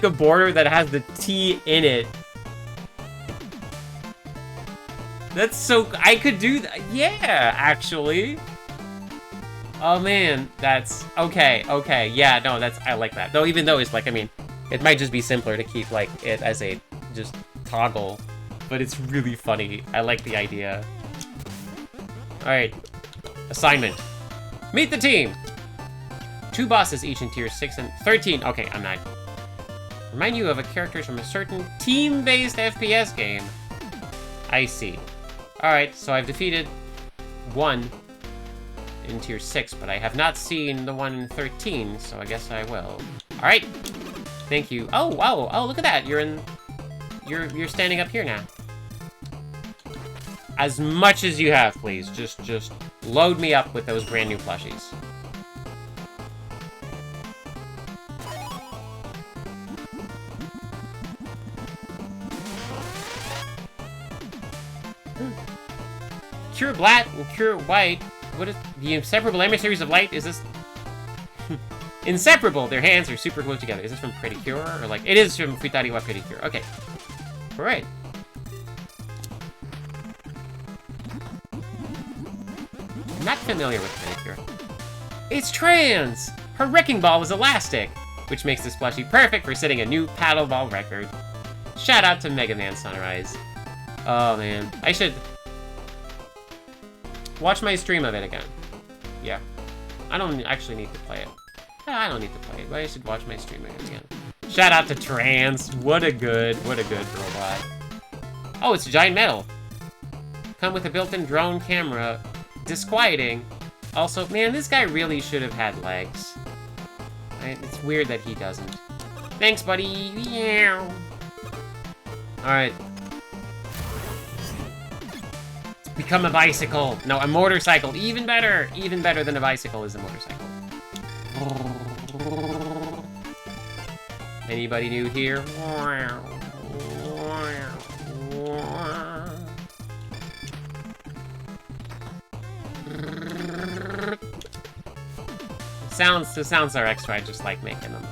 a border that has the T in it. That's so. I could do that. Yeah, actually. Oh man, that's okay. Okay, yeah, no, I like that. Though, even though it's like, I mean, it might just be simpler to keep like it as a just toggle, but it's really funny. I like the idea. Alright. Assignment. Meet the team! 2 bosses, each in tier 6 and 13. Okay, I'm not. Remind you of a characters from a certain team-based FPS game. I see. Alright, so I've defeated 1 in tier 6, but I have not seen the one in 13, so I guess I will. Alright. Thank you. Oh, wow. Oh, look at that. You're standing up here now. As much as you have, please. Just load me up with those brand new plushies. Cure Black and Cure White. What is the inseparable emissaries of light? Is this inseparable? Their hands are super close together. Is this from Pretty Cure or like it is from Futari wa Pretty Cure? Okay, all right. Not familiar with Manicure. It's trans! Her wrecking ball was elastic, which makes this plushie perfect for setting a new paddle ball record. Shout out to Mega Man Sunrise. Oh man, I should watch my stream of it again. Yeah, I don't actually need to play it. I don't need to play it, but I should watch my stream of it again. Shout out to Trans. What a good robot. Oh, it's a giant metal. Come with a built-in drone camera. disquieting. Also, man, this guy really should have had legs. It's weird that he doesn't. Thanks, buddy. Yeah. Alright. Become a bicycle. No, a motorcycle. Even better. Even better than a bicycle is a motorcycle. Anybody new here? The sounds are extra. I just like making them.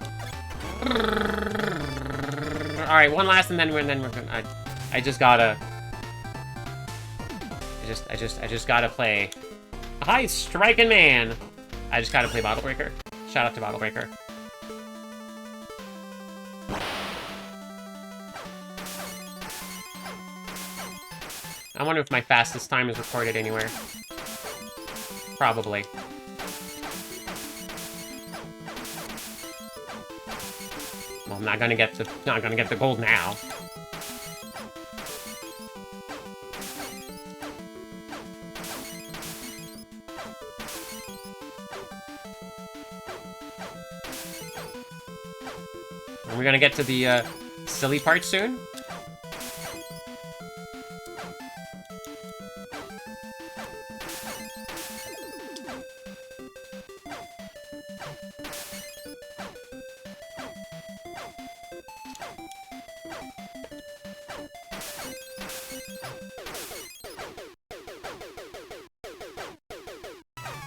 All right, one last, and then we're gonna. I just gotta play. Hi, Striking Man. I just gotta play Bottle Breaker. Shout out to Bottle Breaker. I wonder if my fastest time is recorded anywhere. Probably. Well, I'm not gonna get the gold now. Are we gonna get to the silly part soon?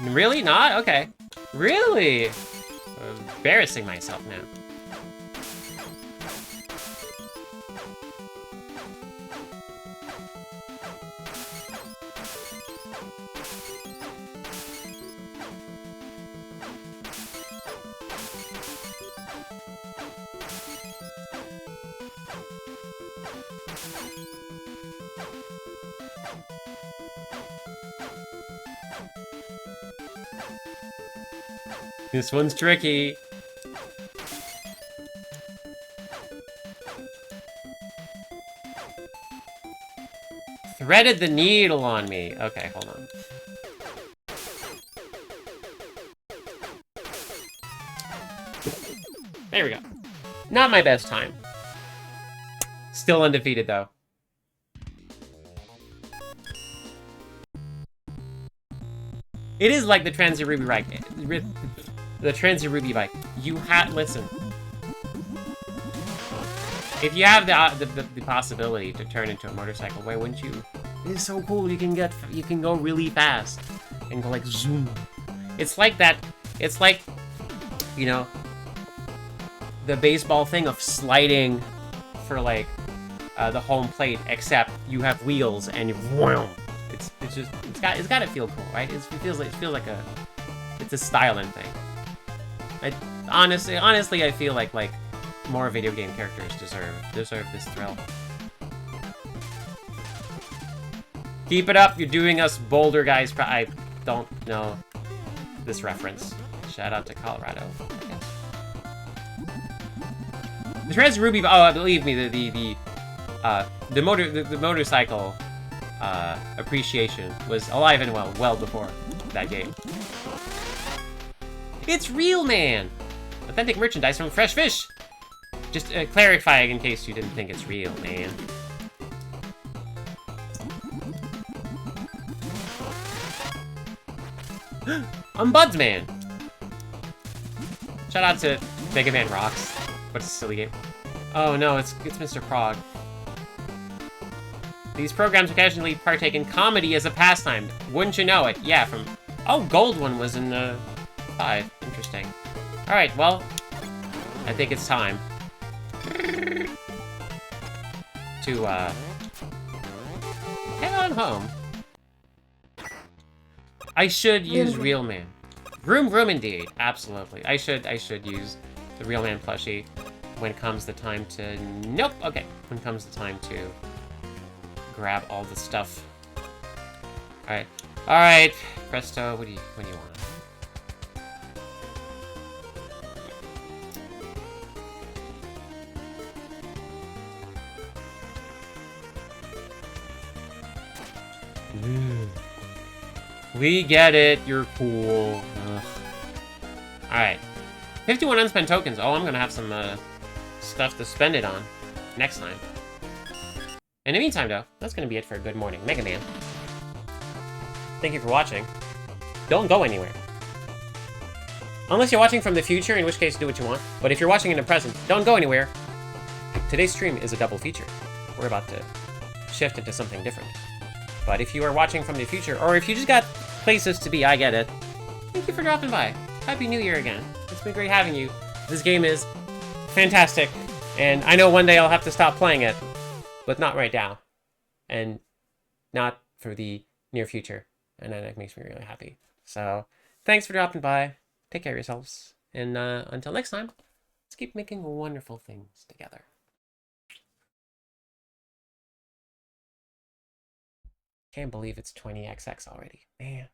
Really? Not? Okay. Really? I'm embarrassing myself now. This one's tricky. Threaded the needle on me. Okay, hold on. There we go. Not my best time. Still undefeated, though. It is like the Transy Ruby bike. The Transy Ruby bike. You listen. If you have the possibility to turn into a motorcycle, why wouldn't you? It's so cool. You can go really fast and go like zoom. It's like that. It's like, you know, the baseball thing of sliding for like the home plate, except you have wheels and you. Whoom. It's got to feel cool, right? It feels like it's a styling thing. Honestly, I feel like more video game characters deserve this thrill. Keep it up, you're doing us Boulder guys. I don't know this reference. Shout out to Colorado, I guess. The Transy Ruby. Oh, believe me, the motorcycle. Appreciation was alive and well before that game. It's real, man! Authentic merchandise from Fresh Fish! Just clarifying in case you didn't think it's real, man. Ombudsman! Shout out to Mega Man Rocks. What a silly game. Oh no, it's Mr. Prog. These programs occasionally partake in comedy as a pastime. Wouldn't you know it? Yeah, from... Oh, Gold one was in 5. Interesting. Alright, well, I think it's time to, head on home. I should use Real Man. Vroom indeed. Absolutely. I should use the Real Man plushie when it comes the time to... Nope. Okay. When it comes the time to grab all the stuff. Alright. Alright. Presto, what do you want? We get it. You're cool. Alright. 51 unspent tokens. Oh, I'm gonna have some stuff to spend it on next time. In the meantime, though, that's gonna be it for Good Morning Mega Man. Thank you for watching. Don't go anywhere. Unless you're watching from the future, in which case do what you want. But if you're watching in the present, don't go anywhere. Today's stream is a double feature. We're about to shift into something different. But if you are watching from the future, or if you just got places to be, I get it. Thank you for dropping by. Happy New Year again. It's been great having you. This game is fantastic. And I know one day I'll have to stop playing it. But not right now. And not for the near future. And that makes me really happy. So, thanks for dropping by. Take care of yourselves. And until next time, let's keep making wonderful things together. Can't believe it's 20XX already. Man.